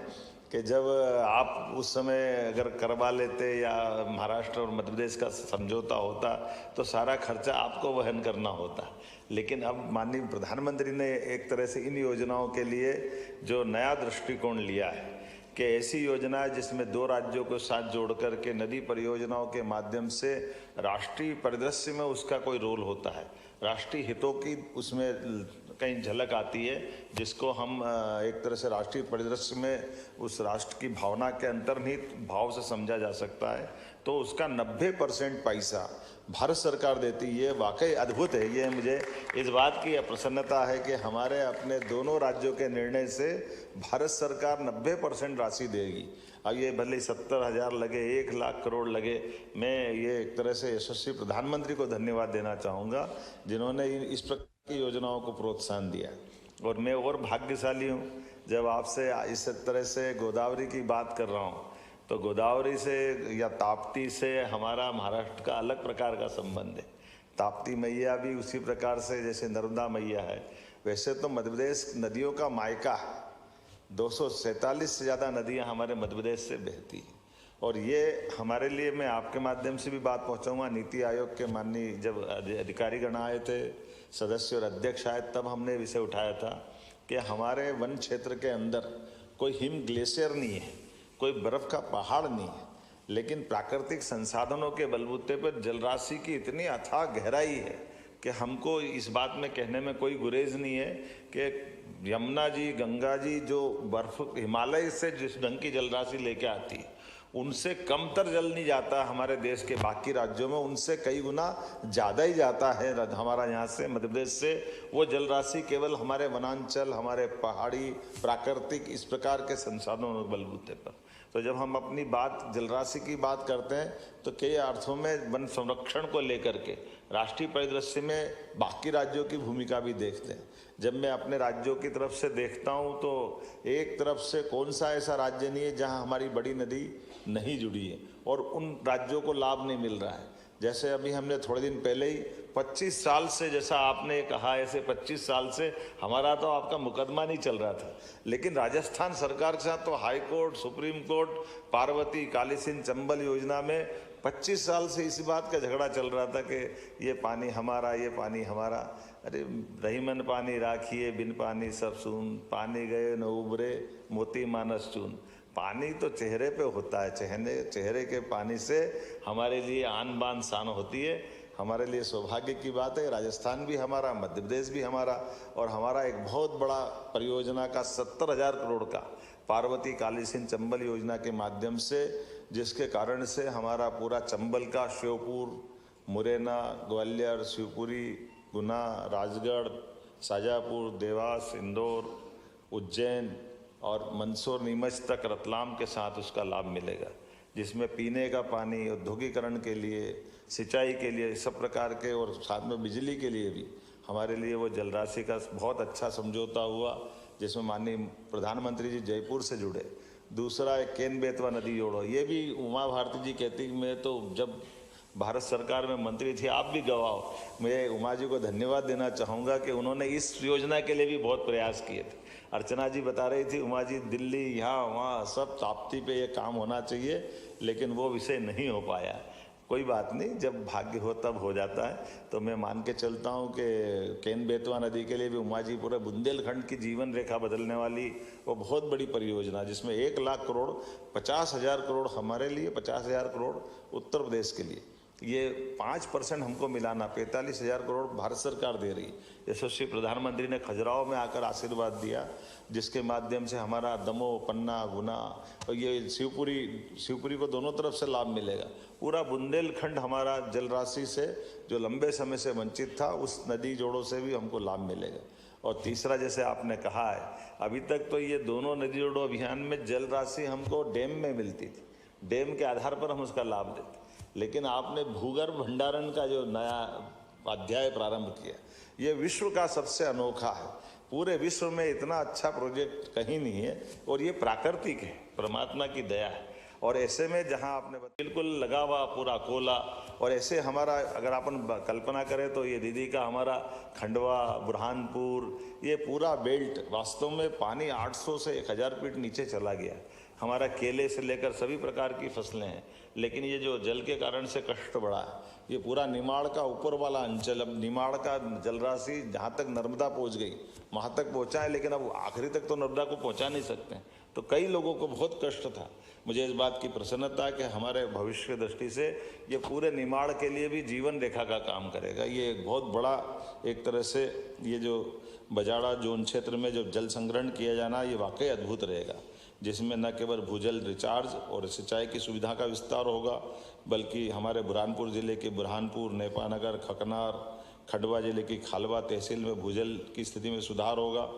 कि जब आप उस समय अगर करवा लेते या महाराष्ट्र और मध्य प्रदेश का समझौता होता तो सारा खर्चा आपको वहन करना होता। लेकिन अब माननीय प्रधानमंत्री ने एक तरह से इन योजनाओं के लिए जो नया दृष्टिकोण लिया है कि ऐसी योजना है जिसमें दो राज्यों को साथ जोड़ कर के नदी परियोजनाओं के माध्यम से राष्ट्रीय परिदृश्य में उसका कोई रोल होता है, राष्ट्रीय हितों की उसमें कहीं झलक आती है, जिसको हम एक तरह से राष्ट्रीय परिदृश्य में उस राष्ट्र की भावना के अंतर्निहित भाव से समझा जा सकता है। तो उसका 90% पैसा भारत सरकार देती है। वाकई अद्भुत है। ये मुझे इस बात की प्रसन्नता है कि हमारे अपने दोनों राज्यों के निर्णय से भारत सरकार 90% राशि देगी। अब ये भले 70,000 लगे, 1 लाख करोड़ लगे, मैं ये एक तरह से यशस्वी प्रधानमंत्री को धन्यवाद देना चाहूँगा जिन्होंने इस प्रकार की योजनाओं को प्रोत्साहन दिया। और मैं और भाग्यशाली हूँ जब आपसे इस तरह से गोदावरी की बात कर रहा हूँ, तो गोदावरी से या ताप्ती से हमारा महाराष्ट्र का अलग प्रकार का संबंध है। ताप्ती मैया भी उसी प्रकार से जैसे नर्मदा मैया है, वैसे तो मध्य प्रदेश नदियों का मायका है। 247 से ज़्यादा नदियाँ हमारे मध्य प्रदेश से बहती हैं। और ये हमारे लिए, मैं आपके माध्यम से भी बात पहुँचाऊँगा, नीति आयोग के माननीय जब अधिकारीगण आए थे, सदस्य और अध्यक्ष आए, तब हमने विषय उठाया था कि हमारे वन क्षेत्र के अंदर कोई हिम ग्लेशियर नहीं है, कोई बर्फ़ का पहाड़ नहीं है, लेकिन प्राकृतिक संसाधनों के बलबूते पर जलराशि की इतनी अथाह गहराई है कि हमको इस बात में कहने में कोई गुरेज नहीं है कि यमुना जी, गंगा जी जो बर्फ हिमालय से जिस ढंग की जलराशि लेके आती है, उनसे कमतर जल नहीं जाता हमारे देश के बाकी राज्यों में, उनसे कई गुना ज़्यादा ही जाता है हमारा यहाँ से मध्य प्रदेश से। वो जल राशि केवल हमारे वनांचल, हमारे पहाड़ी प्राकृतिक इस प्रकार के संसाधनों के बलबूते पर। तो जब हम अपनी बात जल राशि की बात करते हैं तो कई अर्थों में वन संरक्षण को लेकर के राष्ट्रीय परिदृश्य में बाकी राज्यों की भूमिका भी देखते हैं। जब मैं अपने राज्यों की तरफ से देखता हूं तो एक तरफ से कौन सा ऐसा राज्य नहीं है जहां हमारी बड़ी नदी नहीं जुड़ी है और उन राज्यों को लाभ नहीं मिल रहा है। जैसे अभी हमने थोड़े दिन पहले ही 25 साल से, जैसा आपने कहा, ऐसे 25 साल से हमारा तो आपका मुकदमा नहीं चल रहा था, लेकिन राजस्थान सरकार के साथ तो high court, supreme court, Parvati, Kali Sindh, Chambal योजना में 25 साल से इसी बात का झगड़ा चल रहा था कि ये पानी हमारा, ये पानी हमारा। अरे रहीमन पानी राखिए, बिन पानी सब सून, पानी गए न उबरे, मोती मानस चून। पानी तो चेहरे पे होता है, चेहरे के पानी से हमारे लिए आन बान शान होती है। हमारे लिए सौभाग्य की बात है। राजस्थान भी हमारा, मध्य प्रदेश भी हमारा, और हमारा एक बहुत बड़ा परियोजना का 70,000 करोड़ का पार्वती काली सिंध चंबल योजना के माध्यम से, जिसके कारण से हमारा पूरा चंबल का श्योपुर, मुरैना, ग्वालियर, शिवपुरी, गुना, राजगढ़, शाजापुर, देवास, इंदौर, उज्जैन और मंदसौर, नीमच तक रतलाम के साथ उसका लाभ मिलेगा, जिसमें पीने का पानी, औद्योगिकरण के लिए, सिंचाई के लिए, सब प्रकार के, और साथ में बिजली के लिए भी हमारे लिए वो जल राशि का बहुत अच्छा समझौता हुआ, जिसमें माननीय प्रधानमंत्री जी जयपुर से जुड़े। दूसरा एक केन बेतवा नदी जोड़ो, ये भी उमा भारती जी कहती, मैं तो जब भारत सरकार में मंत्री थी, आप भी गवाह, मैं उमा जी को धन्यवाद देना चाहूँगा कि उन्होंने इस योजना के लिए भी बहुत प्रयास किए थे। अर्चना जी बता रही थी, उमा जी दिल्ली यहाँ वहाँ सब ताप्ती पे ये काम होना चाहिए, लेकिन वो विषय नहीं हो पाया। कोई बात नहीं, जब भाग्य हो तब हो जाता है। तो मैं मान के चलता हूँ कि केन बेतवा नदी के लिए भी उमा जी पूरे बुंदेलखंड की जीवन रेखा बदलने वाली वो बहुत बड़ी परियोजना, जिसमें 1 लाख करोड़, 50,000 करोड़ हमारे लिए, 50,000 करोड़ उत्तर प्रदेश के लिए, ये 5% हमको मिलाना, 45,000 करोड़ भारत सरकार दे रही। यशस्वी प्रधानमंत्री ने खजुराहो में आकर आशीर्वाद दिया, जिसके माध्यम से हमारा दमोह, पन्ना, गुना और ये शिवपुरी को दोनों तरफ से लाभ मिलेगा। पूरा बुंदेलखंड हमारा जल राशि से जो लंबे समय से वंचित था, उस नदी जोड़ों से भी हमको लाभ मिलेगा। और तीसरा, जैसे आपने कहा है, अभी तक तो ये दोनों नदी जोड़ो अभियान में जल राशि हमको डैम में मिलती थी, डैम के आधार पर हम उसका लाभ देते, लेकिन आपने भूगर्भ भंडारण का जो नया अध्याय प्रारंभ किया, ये विश्व का सबसे अनोखा है। पूरे विश्व में इतना अच्छा प्रोजेक्ट कहीं नहीं है, और ये प्राकृतिक है, परमात्मा की दया है। और ऐसे में जहां आपने बिल्कुल लगा हुआ पूरा कोला, और ऐसे हमारा अगर अपन कल्पना करें तो ये दीदी का हमारा खंडवा, बुरहानपुर, ये पूरा बेल्ट वास्तव में पानी 800 से 1000 फीट नीचे चला गया। हमारा केले से लेकर सभी प्रकार की फसलें हैं, लेकिन ये जो जल के कारण से कष्ट बढ़ा है, ये पूरा निमाड़ का ऊपर वाला अंचल, अब निमाड़ का जल राशि जहाँ तक नर्मदा पहुँच गई वहाँ तक पहुँचा है, लेकिन अब आखिरी तक तो नर्मदा को पहुँचा नहीं सकते हैं। तो कई लोगों को बहुत कष्ट था। मुझे इस बात की प्रसन्नता है कि हमारे भविष्य की दृष्टि से ये पूरे निमाड़ के लिए भी जीवन रेखा का काम करेगा। ये एक बहुत बड़ा, एक तरह से ये जो बजाड़ा जोन क्षेत्र में जो जल संग्रहण किया जाना, ये वाकई अद्भुत रहेगा, जिसमें न केवल भूजल रिचार्ज और सिंचाई की सुविधा का विस्तार होगा, बल्कि हमारे बुरहानपुर जिले के बुरहानपुर, नेपानगर, खकनार, खंडवा जिले की खालवा तहसील में भूजल की स्थिति में सुधार होगा,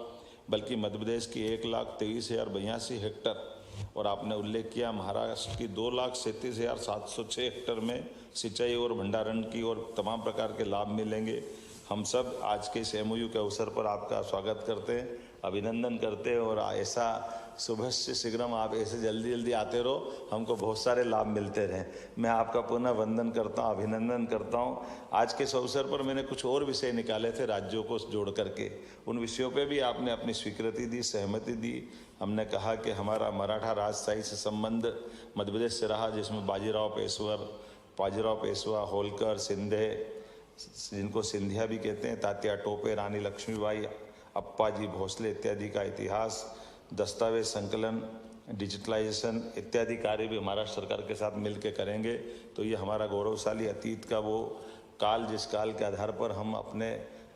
बल्कि मध्य प्रदेश की 1,23,082 हेक्टर, और आपने उल्लेख किया महाराष्ट्र की 2,37,706 हेक्टर में सिंचाई और भंडारण की और तमाम प्रकार के लाभ मिलेंगे। हम सब आज के इस MOU के अवसर पर आपका स्वागत करते हैं, अभिनंदन करते हैं, और ऐसा सुबह से शीघ्रम आप ऐसे जल्दी जल्दी आते रहो, हमको बहुत सारे लाभ मिलते रहें। मैं आपका पुनः वंदन करता हूँ, अभिनंदन करता हूँ। आज के इस अवसर पर मैंने कुछ और विषय निकाले थे राज्यों को जोड़ करके, उन विषयों पे भी आपने अपनी स्वीकृति दी, सहमति दी। हमने कहा कि हमारा मराठा राजशाही से संबंध मध्य प्रदेश से रहा, जिसमें बाजीराव पेशवा, होलकर, सिंधे, जिनको सिंधिया भी कहते हैं, तात्या टोपे, रानी लक्ष्मीबाई, अप्पाजी भोसले इत्यादि का इतिहास, दस्तावेज संकलन, डिजिटलाइजेशन इत्यादि कार्य भी महाराष्ट्र सरकार के साथ मिलकर करेंगे। तो ये हमारा गौरवशाली अतीत का वो काल, जिस काल के आधार पर हम अपने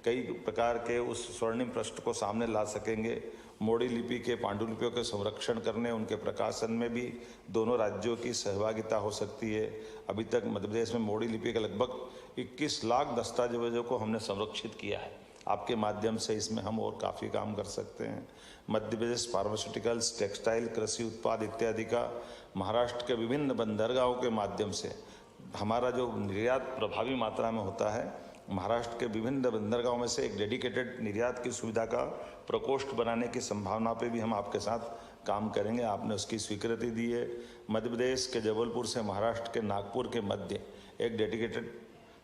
कई प्रकार के उस स्वर्णिम पृष्ठ को सामने ला सकेंगे। मोड़ी लिपि के पांडुलिपियों के संरक्षण करने, उनके प्रकाशन में भी दोनों राज्यों की सहभागिता हो सकती है। अभी तक मध्य प्रदेश में मोड़ी लिपि के लगभग 21 लाख दस्तावेजों को हमने संरक्षित किया है। आपके माध्यम से इसमें हम और काफ़ी काम कर सकते हैं। मध्य प्रदेश फार्मास्यूटिकल्स, टेक्सटाइल, कृषि उत्पाद इत्यादि का महाराष्ट्र के विभिन्न बंदरगाहों के माध्यम से हमारा जो निर्यात प्रभावी मात्रा में होता है, महाराष्ट्र के विभिन्न बंदरगाहों में से एक डेडिकेटेड निर्यात की सुविधा का प्रकोष्ठ बनाने की संभावना पे भी हम आपके साथ काम करेंगे। आपने उसकी स्वीकृति दी है। मध्य प्रदेश के जबलपुर से महाराष्ट्र के नागपुर के मध्य एक डेडिकेटेड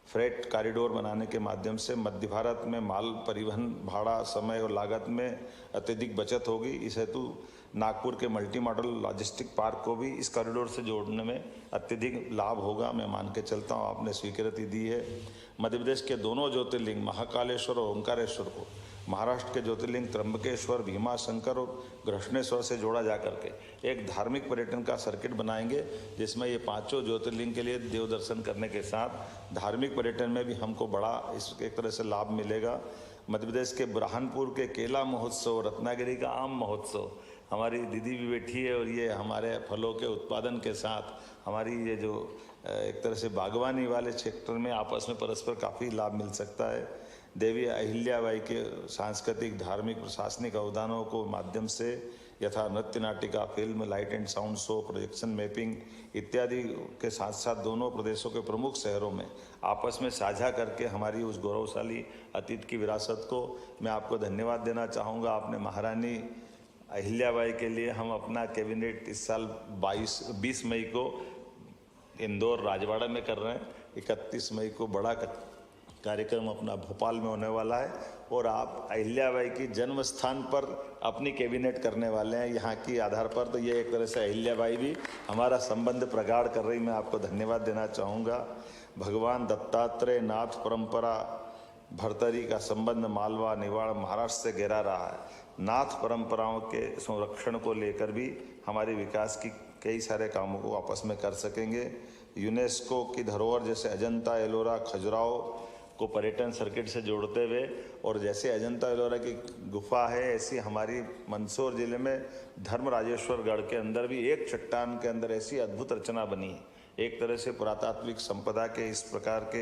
फ्रेट कॉरिडोर बनाने के माध्यम से मध्य भारत में माल परिवहन, भाड़ा, समय और लागत में अत्यधिक बचत होगी। इस हेतु नागपुर के मल्टी मॉडल लॉजिस्टिक पार्क को भी इस कॉरिडोर से जोड़ने में अत्यधिक लाभ होगा, मैं मान के चलता हूँ। आपने स्वीकृति दी है। मध्य प्रदेश के दोनों ज्योतिर्लिंग महाकालेश्वर और ओंकारेश्वर को महाराष्ट्र के ज्योतिर्लिंग त्र्यंबकेश्वर, भीमाशंकर और घृष्णेश्वर से जोड़ा जा करके एक धार्मिक पर्यटन का सर्किट बनाएंगे, जिसमें ये पांचों ज्योतिर्लिंग के लिए देव दर्शन करने के साथ धार्मिक पर्यटन में भी हमको बड़ा इस एक तरह से लाभ मिलेगा। मध्य प्रदेश के बुरहानपुर के केला महोत्सव, रत्नागिरी का आम महोत्सव, हमारी दीदी भी बैठी है और ये हमारे फलों के उत्पादन के साथ हमारी ये जो एक तरह से बागवानी वाले क्षेत्र में आपस में परस्पर काफ़ी लाभ मिल सकता है। देवी अहिल्याबाई के सांस्कृतिक, धार्मिक, प्रशासनिक अवदानों को माध्यम से यथा नृत्य नाटिका, film, light and sound show, projection mapping इत्यादि के साथ साथ दोनों प्रदेशों के प्रमुख शहरों में आपस में साझा करके हमारी उस गौरवशाली अतीत की विरासत को मैं आपको धन्यवाद देना चाहूँगा। आपने महारानी अहिल्याबाई के लिए हम अपना कैबिनेट इस साल 20 मई को इंदौर राजवाड़ा में कर रहे हैं। 31 मई को बड़ा कार्यक्रम अपना भोपाल में होने वाला है और आप अहिल्याबाई की जन्म स्थान पर अपनी कैबिनेट करने वाले हैं यहाँ की आधार पर। तो ये एक तरह से अहिल्याबाई भी हमारा संबंध प्रगाढ़ कर रही, मैं आपको धन्यवाद देना चाहूँगा। भगवान दत्तात्रेय नाथ परंपरा भरतरी का संबंध मालवा, निवाड़, महाराष्ट्र से गहरा रहा है। नाथ परंपराओं के संरक्षण को लेकर भी हमारे विकास की कई सारे कामों को आपस में कर सकेंगे। यूनेस्को की धरोहर जैसे अजंता, एलोरा, खजुराहो को पर्यटन सर्किट से जोड़ते हुए और जैसे अजंता एलोरा की गुफा है, ऐसी हमारी मंदसौर जिले में धर्मराजेश्वर गढ़ के अंदर भी एक चट्टान के अंदर ऐसी अद्भुत रचना बनी है। एक तरह से पुरातात्विक संपदा के इस प्रकार के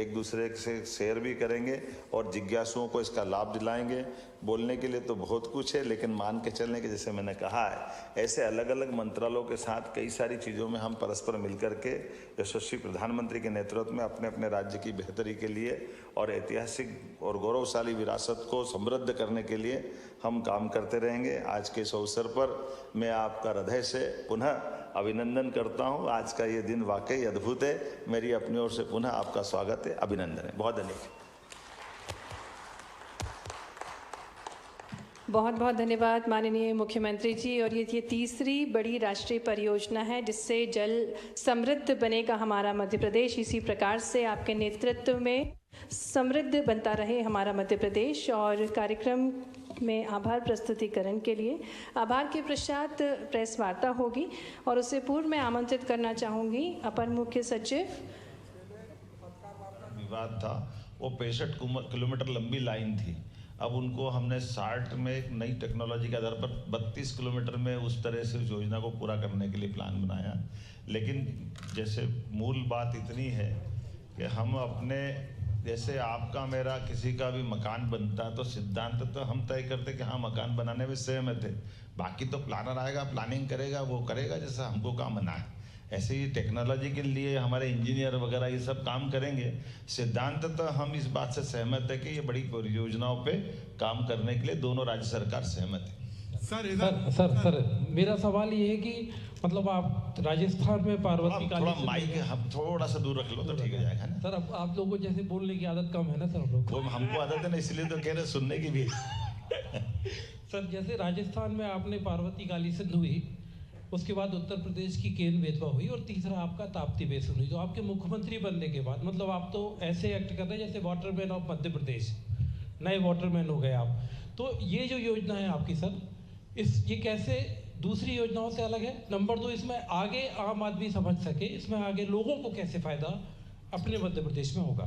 एक दूसरे से शेयर भी करेंगे और जिज्ञासुओं को इसका लाभ दिलाएंगे। बोलने के लिए तो बहुत कुछ है, लेकिन मान के चलने के, जैसे मैंने कहा है, ऐसे अलग अलग मंत्रालयों के साथ कई सारी चीज़ों में हम परस्पर मिलकर के यशस्वी प्रधानमंत्री के नेतृत्व में अपने अपने राज्य की बेहतरी के लिए और ऐतिहासिक और गौरवशाली विरासत को समृद्ध करने के लिए हम काम करते रहेंगे। आज के इस अवसर पर मैं आपका हृदय से पुनः अभिनंदन करता हूं। आज का ये दिन वाकई अद्भुत है। मेरी अपनी ओर से पुनः आपका स्वागत है, अभिनंदन है। बहुत धन्यवाद। बहुत बहुत धन्यवाद माननीय मुख्यमंत्री जी। और ये तीसरी बड़ी राष्ट्रीय परियोजना है जिससे जल समृद्ध बनेगा हमारा मध्य प्रदेश। इसी प्रकार से आपके नेतृत्व में समृद्ध बनता रहे हमारा मध्य प्रदेश। और कार्यक्रम में आभार प्रस्तुतिकरण के लिए आभार के पश्चात प्रेस वार्ता होगी और उससे पूर्व मैं आमंत्रित करना चाहूँगी अपर मुख्य सचिव। विवाद था, वो 65 किलोमीटर लंबी लाइन थी। अब उनको हमने 60 में एक नई टेक्नोलॉजी के आधार पर 32 किलोमीटर में उस तरह से उस योजना को पूरा करने के लिए प्लान बनाया। लेकिन जैसे मूल बात इतनी है कि हम अपने, जैसे आपका मेरा किसी का भी मकान बनता तो सिद्धांत तो हम तय करते कि हाँ मकान बनाने में सहमत है, बाकी तो प्लानर आएगा, प्लानिंग करेगा, वो करेगा जैसा हमको काम बना है। ऐसे ही टेक्नोलॉजी के लिए हमारे इंजीनियर वगैरह ये सब काम करेंगे। सिद्धांत तो हम इस बात से सहमत है कि ये बड़ी परियोजनाओं पे काम करने के लिए दोनों राज्य सरकार सहमत है। सर मेरा सवाल ये है कि मतलब आप राजस्थान में पार्वती काली, थोड़ा माइक हम थोड़ा सा दूर रख लो तो ठीक हो जाएगा ना। सर अब आप लोगों को जैसे बोलने की आदत कम है ना सर, हम लोग वो हमको आदत है ना, इसलिए तो कह रहे सुनने की भी। सर जैसे राजस्थान में आपने पार्वती काली सिंधु हुई, उसके बाद उत्तर प्रदेश की केन बेतवा हुई और तीसरा आपका ताप्ती बेसिन हुई। तो आपके मुख्यमंत्री बनने के बाद मतलब आप तो ऐसे एक्ट कर रहे हैं जैसे वाटरमैन ऑफ मध्य प्रदेश, नए वाटरमैन हो गए आप। तो ये जो योजना है आपकी सर, ये कैसे दूसरी योजनाओं से अलग है? नंबर 2, इसमें आगे आम आदमी समझ सके, इसमें आगे लोगों को कैसे फायदा अपने मध्य प्रदेश में होगा?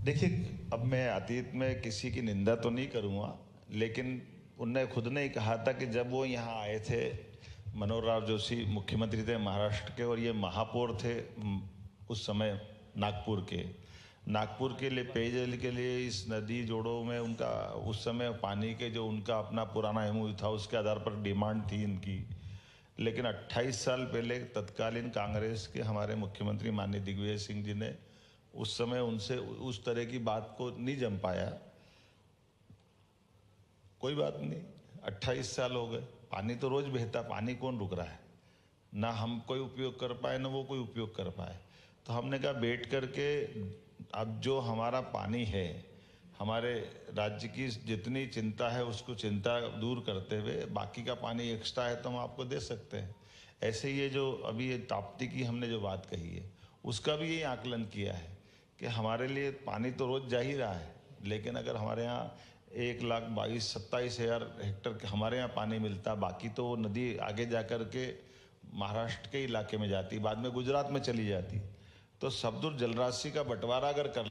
देखिए, अब मैं अतीत में किसी की निंदा तो नहीं करूँगा, लेकिन उनने खुद ने ही कहा था कि जब वो यहाँ आए थे, मनोहर लाल जोशी मुख्यमंत्री थे महाराष्ट्र के और ये महापौर थे उस समय नागपुर के लिए पेयजल के लिए इस नदी जोड़ों में उनका उस समय पानी के जो उनका अपना पुराना एमओयू था उसके आधार पर डिमांड थी इनकी। लेकिन 28 साल पहले तत्कालीन कांग्रेस के हमारे मुख्यमंत्री माननीय दिग्विजय सिंह जी ने उस समय उनसे उस तरह की बात को नहीं जम पाया। कोई बात नहीं, 28 साल हो गए, पानी तो रोज बहता, पानी कौन रुक रहा है? ना हम कोई उपयोग कर पाए ना वो कोई उपयोग कर पाए। तो हमने कहा बैठ करके अब जो हमारा पानी है, हमारे राज्य की जितनी चिंता है उसको चिंता दूर करते हुए बाकी का पानी एक्स्ट्रा है तो हम आपको दे सकते हैं। ऐसे ये जो अभी ये ताप्ती की हमने जो बात कही है उसका भी ये आकलन किया है कि हमारे लिए पानी तो रोज जा ही रहा है, लेकिन अगर हमारे यहाँ 1,22,27,000 हेक्टेयर हमारे यहाँ पानी मिलता, बाकी तो वो नदी आगे जा कर के महाराष्ट्र के इलाके में जाती, बाद में गुजरात में चली जाती। तो सबदूर जलराशि का बंटवारा अगर कर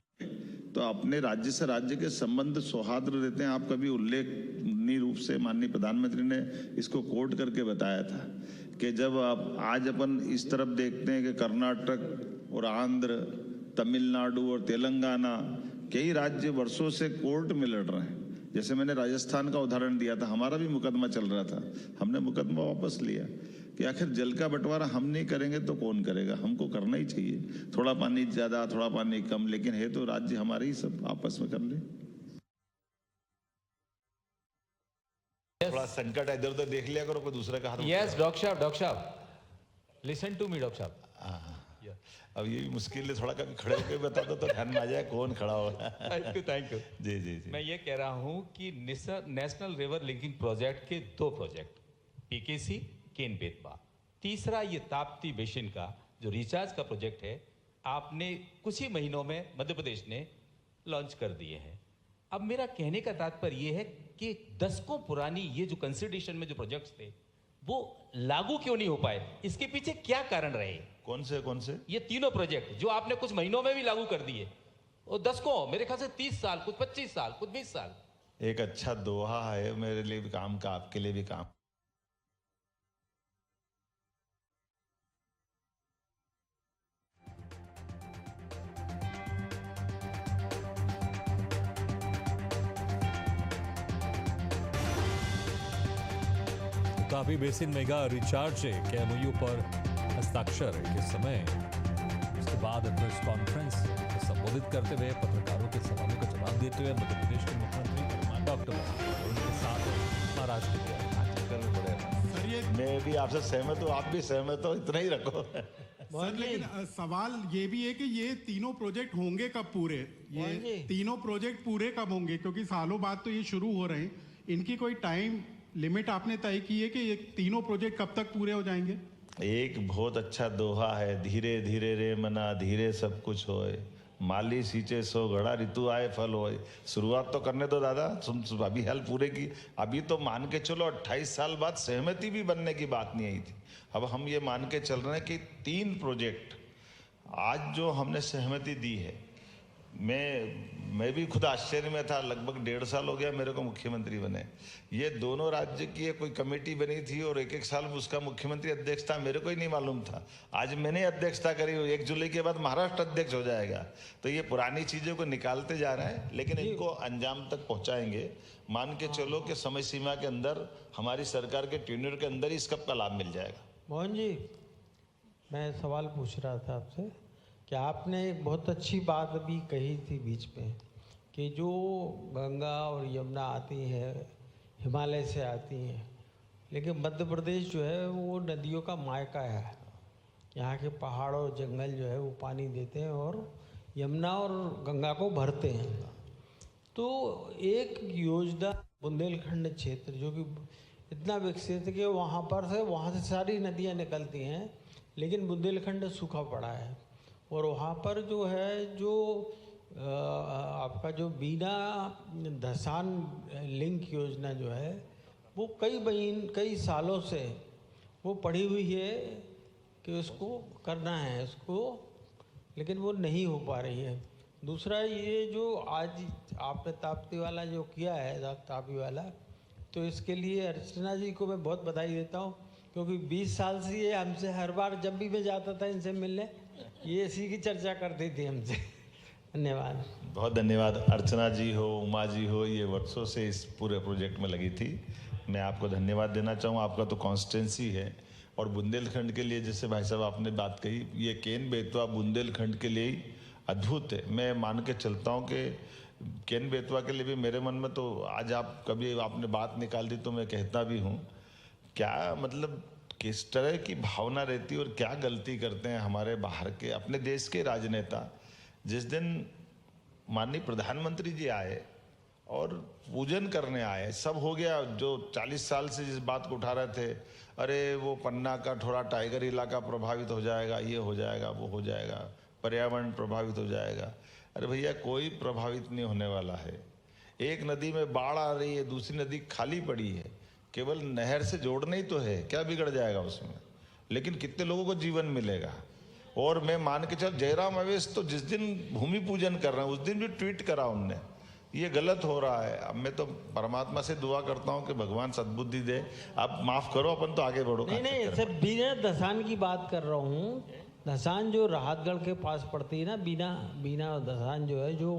तो अपने राज्य से राज्य के संबंध सौहार्द रहते हैं। आप कभी उल्लेखनीय रूप से माननीय प्रधानमंत्री ने इसको कोट करके बताया था कि जब आज अपन इस तरफ देखते हैं कि कर्नाटक और आंध्र, तमिलनाडु और तेलंगाना कई राज्य वर्षों से कोर्ट में लड़ रहे हैं। जैसे मैंने राजस्थान का उदाहरण दिया था, हमारा भी मुकदमा चल रहा था, हमने मुकदमा वापस लिया कि आखिर जल का बंटवारा हम नहीं करेंगे तो कौन करेगा, हमको करना ही चाहिए। थोड़ा पानी ज्यादा, थोड़ा पानी कम, लेकिन है तो राज्य हमारे ही, सब आपस में कर ले। थोड़ा संकट है, इधर उधर देख लिया करो, कोई दूसरे का हाथ। यस डॉक्टर साहब लिसन टू मी डॉक्टर साहब। अब ये भी मुश्किल है, थोड़ा कभी खड़े होकर बता दो तो ध्यान में आ जाए कौन खड़ा हो रहा है। Thank you. जी जी जी। मैं ये कह रहा हूँ कि नेशनल रिवर लिंकिंग प्रोजेक्ट के 2 प्रोजेक्ट, पीकेसी केन बेतवा, तीसरा ये ताप्ती बेसिन का जो रिचार्ज का प्रोजेक्ट है, आपने कुछ ही महीनों में मध्य प्रदेश ने लॉन्च कर दिए हैं। अब मेरा कहने का तात्पर्य ये है कि दशकों पुरानी ये जो कंसिडरेशन में जो प्रोजेक्ट्स थे वो लागू क्यों नहीं हो पाए, इसके पीछे क्या कारण रहे? कौन से? ये तीनों प्रोजेक्ट जो आपने कुछ महीनों में भी लागू कर दिए, और दशकों, मेरे ख्याल से 30 साल, कुछ 25 साल, कुछ 20 साल। एक अच्छा दोहा है, मेरे लिए भी काम का, आपके लिए भी काम। तापी बेसिन मेगा रिचार्ज के एमओयू पर हस्ताक्षर के समय उसके बाद प्रेस कॉन्फ्रेंस को संबोधित करते हुए पत्रकारों के सवालों का जवाब देते हुए मध्य प्रदेश के मुख्यमंत्री डॉक्टर उनके साथ महाराष्ट्र के मैं भी आपसे सहमत हूँ, आप भी सहमत हो, इतना ही रखो। सर, लेकिन सवाल ये भी है कि ये तीनों प्रोजेक्ट होंगे कब पूरे? ये तीनों प्रोजेक्ट पूरे कब होंगे? क्योंकि सालों बाद तो ये शुरू हो रहे हैं, इनकी कोई टाइम लिमिट आपने तय की है कि ये तीनों प्रोजेक्ट कब तक पूरे हो जाएंगे? एक बहुत अच्छा दोहा है, धीरे धीरे रे मना धीरे सब कुछ होए, माली सींचे सो घड़ा ऋतु आए फल होए। शुरुआत तो करने दो दादा, सुन अभी हाल पूरे की, अभी तो मान के चलो 28 साल बाद सहमति भी बनने की बात नहीं आई थी। अब हम ये मान के चल रहे हैं कि 3 प्रोजेक्ट आज जो हमने सहमति दी है, मैं भी खुद आश्चर्य में था। लगभग 1.5 साल हो गया मेरे को मुख्यमंत्री बने। ये दोनों राज्य की कोई कमेटी बनी थी और 1-1 साल उसका मुख्यमंत्री अध्यक्ष था, मेरे को ही नहीं मालूम था। आज मैंने अध्यक्षता करी, 1 जुलाई के बाद महाराष्ट्र अध्यक्ष हो जाएगा। तो ये पुरानी चीजों को निकालते जा रहे हैं, लेकिन इनको अंजाम तक पहुंचाएंगे। मान के चलो कि समय सीमा के अंदर, हमारी सरकार के टेन्योर के अंदर ही इसका लाभ मिल जाएगा। मोहन जी, मैं सवाल पूछ रहा था आपसे कि आपने एक बहुत अच्छी बात अभी कही थी बीच में कि जो गंगा और यमुना आती है हिमालय से आती हैं, लेकिन मध्य प्रदेश जो है वो नदियों का मायका है। यहाँ के पहाड़ और जंगल जो है वो पानी देते हैं और यमुना और गंगा को भरते हैं। तो एक योजना बुंदेलखंड क्षेत्र जो कि इतना विकसित है कि वहाँ से सारी नदियाँ निकलती हैं, लेकिन बुंदेलखंड सूखा पड़ा है। और वहाँ पर जो है जो आपका जो बीना धसान लिंक योजना जो है वो कई सालों से वो पड़ी हुई है कि उसको करना है उसको, लेकिन वो नहीं हो पा रही है। दूसरा ये जो आज आपने ताप्ती वाला जो किया है, तापी वाला, तो इसके लिए अर्चना जी को मैं बहुत बधाई देता हूँ, क्योंकि 20 साल से ये हमसे हर बार जब भी मैं जाता था इनसे मिलने, ये इसी की चर्चा करती थी हमसे। धन्यवाद, बहुत धन्यवाद। अर्चना जी हो, उमा जी हो, ये वर्षों से इस पूरे प्रोजेक्ट में लगी थी। मैं आपको धन्यवाद देना चाहूँ। आपका तो कॉन्स्टिट्यूंसी है, और बुंदेलखंड के लिए जैसे भाई साहब आपने बात कही, ये केन बेतवा बुंदेलखंड के लिए ही अद्भुत है। मैं मान के चलता हूँ कि केन बेतवा के लिए भी मेरे मन में, तो आज आप कभी आपने बात निकाल दी तो मैं कहता भी हूँ, क्या मतलब किस तरह की भावना रहती है और क्या गलती करते हैं हमारे बाहर के अपने देश के राजनेता। जिस दिन माननीय प्रधानमंत्री जी आए और पूजन करने आए, सब हो गया। जो 40 साल से जिस बात को उठा रहे थे, अरे वो पन्ना का थोड़ा टाइगर इलाका प्रभावित हो जाएगा, ये हो जाएगा, वो हो जाएगा, पर्यावरण प्रभावित हो जाएगा। अरे भैया, कोई प्रभावित नहीं होने वाला है। एक नदी में बाढ़ आ रही है, दूसरी नदी खाली पड़ी है, केवल नहर से जोड़ना ही तो है, क्या बिगड़ जाएगा उसमें? लेकिन कितने लोगों को जीवन मिलेगा? और मैं मान के चल, जयराम अवेश तो जिस दिन भूमि पूजन कर रहे हैं उस दिन भी ट्वीट करा उनने, ये गलत हो रहा है। अब मैं तो परमात्मा से दुआ करता हूँ कि भगवान सद्बुद्धि दे, आप माफ करो, अपन तो आगे बढ़ो। नहीं सर, बीना धसान की बात कर रहा हूँ। धसान जो राहतगढ़ के पास पड़ती है ना, बीना धसान जो है, जो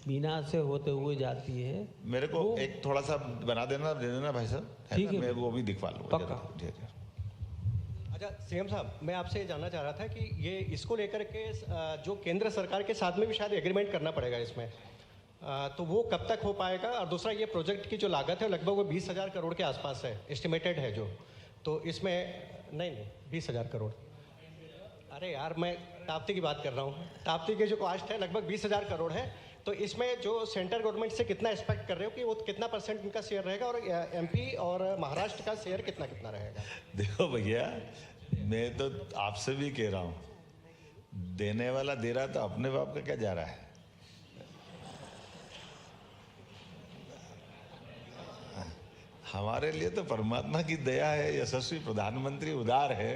बीना से होते हुए जाती है, मेरे को एक थोड़ा सा बना देना, दे देना भाई साहब, ठीक है, मैं वो भी दिखवा लूँ। पक्का। अच्छा सीएम साहब, मैं आपसे ये जानना चाह रहा था कि ये इसको लेकर के जो केंद्र सरकार के साथ में भी शायद एग्रीमेंट करना पड़ेगा इसमें, तो वो कब तक हो पाएगा? और दूसरा, ये प्रोजेक्ट की जो लागत है लगभग वो 20,000 करोड़ के आसपास है, एस्टिमेटेड है जो, तो इसमें नहीं 20,000 करोड़, अरे यार मैं ताप्ती की बात कर रहा हूँ, ताप्ती की जो कॉस्ट है लगभग 20,000 करोड़ है, तो इसमें जो सेंट्रल गवर्नमेंट से कितना एक्सपेक्ट कर रहे हो कि वो कितना % इनका शेयर रहेगा, और एमपी और महाराष्ट्र का शेयर कितना कितना रहेगा? देखो भैया, मैं तो आपसे भी कह रहा हूँ, देने वाला दे रहा, तो अपने बाप का क्या जा रहा है? हमारे लिए तो परमात्मा की दया है, यशस्वी प्रधानमंत्री उदार है,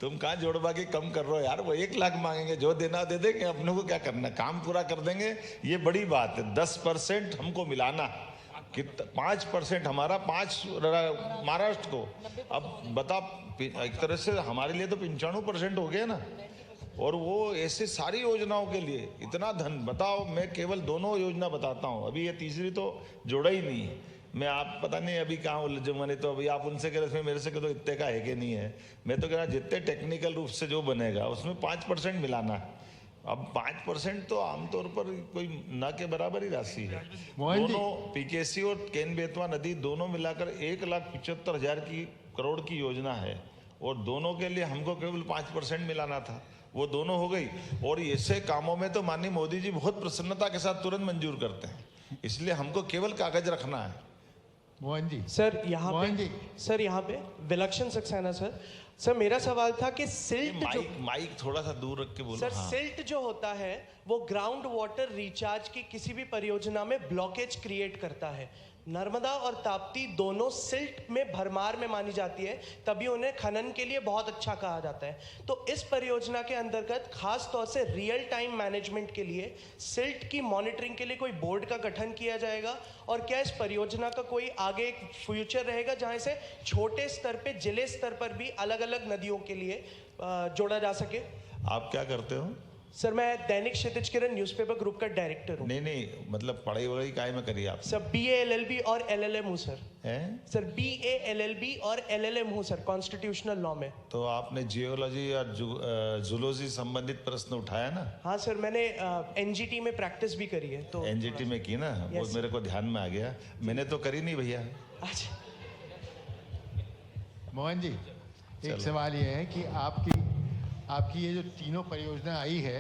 तुम कहाँ जोड़वा के कम कर रहे हो यार? वो 1 लाख मांगेंगे, जो देना दे देंगे, अपने को क्या करना, काम पूरा कर देंगे, ये बड़ी बात है। 10% हमको मिलाना, कि 5% हमारा, 5 महाराष्ट्र को। अब बता, एक तरह से हमारे लिए तो 95% हो गया ना, और वो ऐसे सारी योजनाओं के लिए इतना धन, बताओ, मैं केवल 2 योजना बताता हूँ, अभी ये तीसरी तो जोड़ा ही नहीं है। मैं आप पता नहीं अभी कहाँ उलझे, मैंने तो अभी आप उनसे कह रहे, मेरे से कह दो इतने का है कि नहीं है। मैं तो कह रहा जितने टेक्निकल रूप से जो बनेगा उसमें 5% मिलाना है। अब 5% तो आमतौर पर कोई न के बराबर ही राशि है। दोनों पीकेसी और केन बेतवा नदी दोनों मिलाकर 1,75,000 करोड़ की योजना है, और दोनों के लिए हमको केवल 5% मिलाना था, वो दोनों हो गई। और ऐसे कामों में तो माननीय मोदी जी बहुत प्रसन्नता के साथ तुरंत मंजूर करते हैं, इसलिए हमको केवल कागज रखना है। मोहन जी सर, यहाँ पे विलक्षण सक्सेना सर, मेरा सवाल था कि सिल्ट माइक थोड़ा सा दूर रख के बोलो। सर, सिल्ट जो होता है वो ग्राउंड वाटर रिचार्ज की किसी भी परियोजना में ब्लॉकेज क्रिएट करता है। नर्मदा और ताप्ती दोनों सिल्ट में भरमार में मानी जाती है, तभी उन्हें खनन के लिए बहुत अच्छा कहा जाता है। तो इस परियोजना के अंतर्गत खास तौर से रियल टाइम मैनेजमेंट के लिए सिल्ट की मॉनिटरिंग के लिए कोई बोर्ड का गठन किया जाएगा, और क्या इस परियोजना का कोई आगे एक फ्यूचर रहेगा जहां से छोटे स्तर पे, जिले स्तर पर भी अलग अलग नदियों के लिए जोड़ा जा सके? आप क्या करते हो? सर, मैं दैनिक क्षितिज किरण न्यूज़पेपर ग्रुप का डायरेक्टर हूँ। नहीं, मतलब पढ़ाई वढ़ाई काय में करिए आप? सर, BA LLB और LLM हूँ सर। हैं? सर, BA LLB और LLM हूँ सर, कॉन्स्टिट्यूशनल लॉ में। तो आपने जियोलॉजी और जूलॉजी संबंधित प्रश्न उठाया ना? हाँ सर, मैंने NGT में प्रैक्टिस भी करी है। तो NGT में की ना, वो मेरे को ध्यान में आ गया, मैंने तो करी नहीं भैया। अच्छा मोहन जी, एक सवाल ये है कि आपकी ये जो तीनों परियोजना आई है,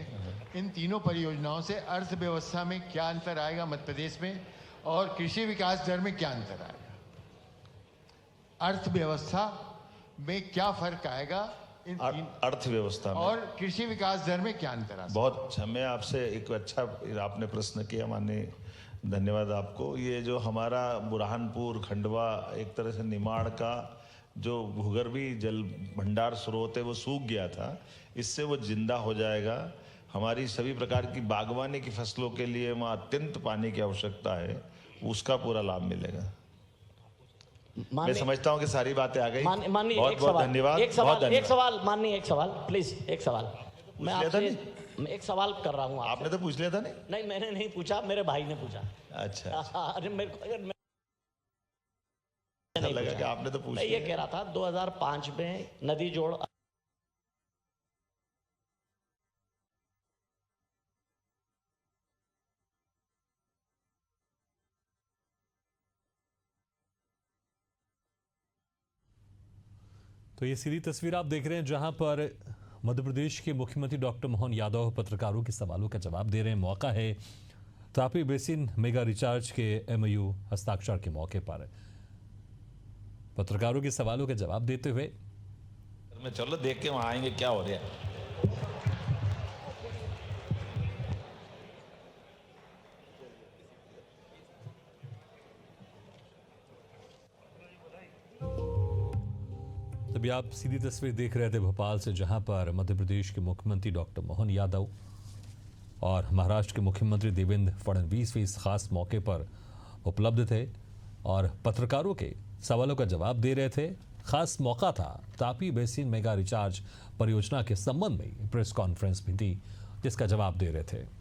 इन तीनों परियोजनाओं से अर्थव्यवस्था में क्या अंतर आएगा मध्य प्रदेश में, और कृषि विकास दर में क्या अंतर आएगा? अर्थव्यवस्था में क्या फर्क आएगा इन अर्थव्यवस्था में, और कृषि विकास दर में क्या अंतर आएगा? बहुत अच्छा, मैं आपसे एक अच्छा आपने प्रश्न किया, माननीय, धन्यवाद आपको। ये जो हमारा बुरहानपुर, खंडवा, एक तरह से निमाड़ का जो भूगर्भी जल भंडार स्रोत है वो सूख गया था, इससे वो जिंदा हो जाएगा। हमारी सभी प्रकार की बागवानी की फसलों के लिए वहाँ अत्यंत पानी की आवश्यकता है, उसका पूरा लाभ मिलेगा। मैं समझता हूँ कि सारी बातें आ गई। बहुत बहुत धन्यवाद। एक सवाल माननीय, एक सवाल प्लीज, एक सवाल मैं आपसे एक सवाल कर रहा हूँ। आपने तो पूछ लिया था। नहीं, मैंने नहीं पूछा, मेरे भाई ने पूछा। अच्छा, अरे मेरे को नहीं लगा कि आपने तो पूछ लिया। ये कह रहा था 2005 में नदी जोड़ तो ये सीधी तस्वीर आप देख रहे हैं जहां पर मध्य प्रदेश के मुख्यमंत्री डॉक्टर मोहन यादव पत्रकारों के सवालों का जवाब दे रहे हैं। मौका है तापी बेसिन मेगा रिचार्ज के MOU हस्ताक्षर के मौके पर पत्रकारों के सवालों का जवाब देते हुए। चलो देख के वहां आएंगे क्या हो रहा है। अभी आप सीधी तस्वीर देख रहे थे भोपाल से, जहां पर मध्य प्रदेश के मुख्यमंत्री डॉक्टर मोहन यादव और महाराष्ट्र के मुख्यमंत्री देवेंद्र फडणवीस भी इस खास मौके पर उपलब्ध थे और पत्रकारों के सवालों का जवाब दे रहे थे। खास मौका था, तापी बेसिन मेगा रिचार्ज परियोजना के संबंध में प्रेस कॉन्फ्रेंस भी दी, जिसका जवाब दे रहे थे।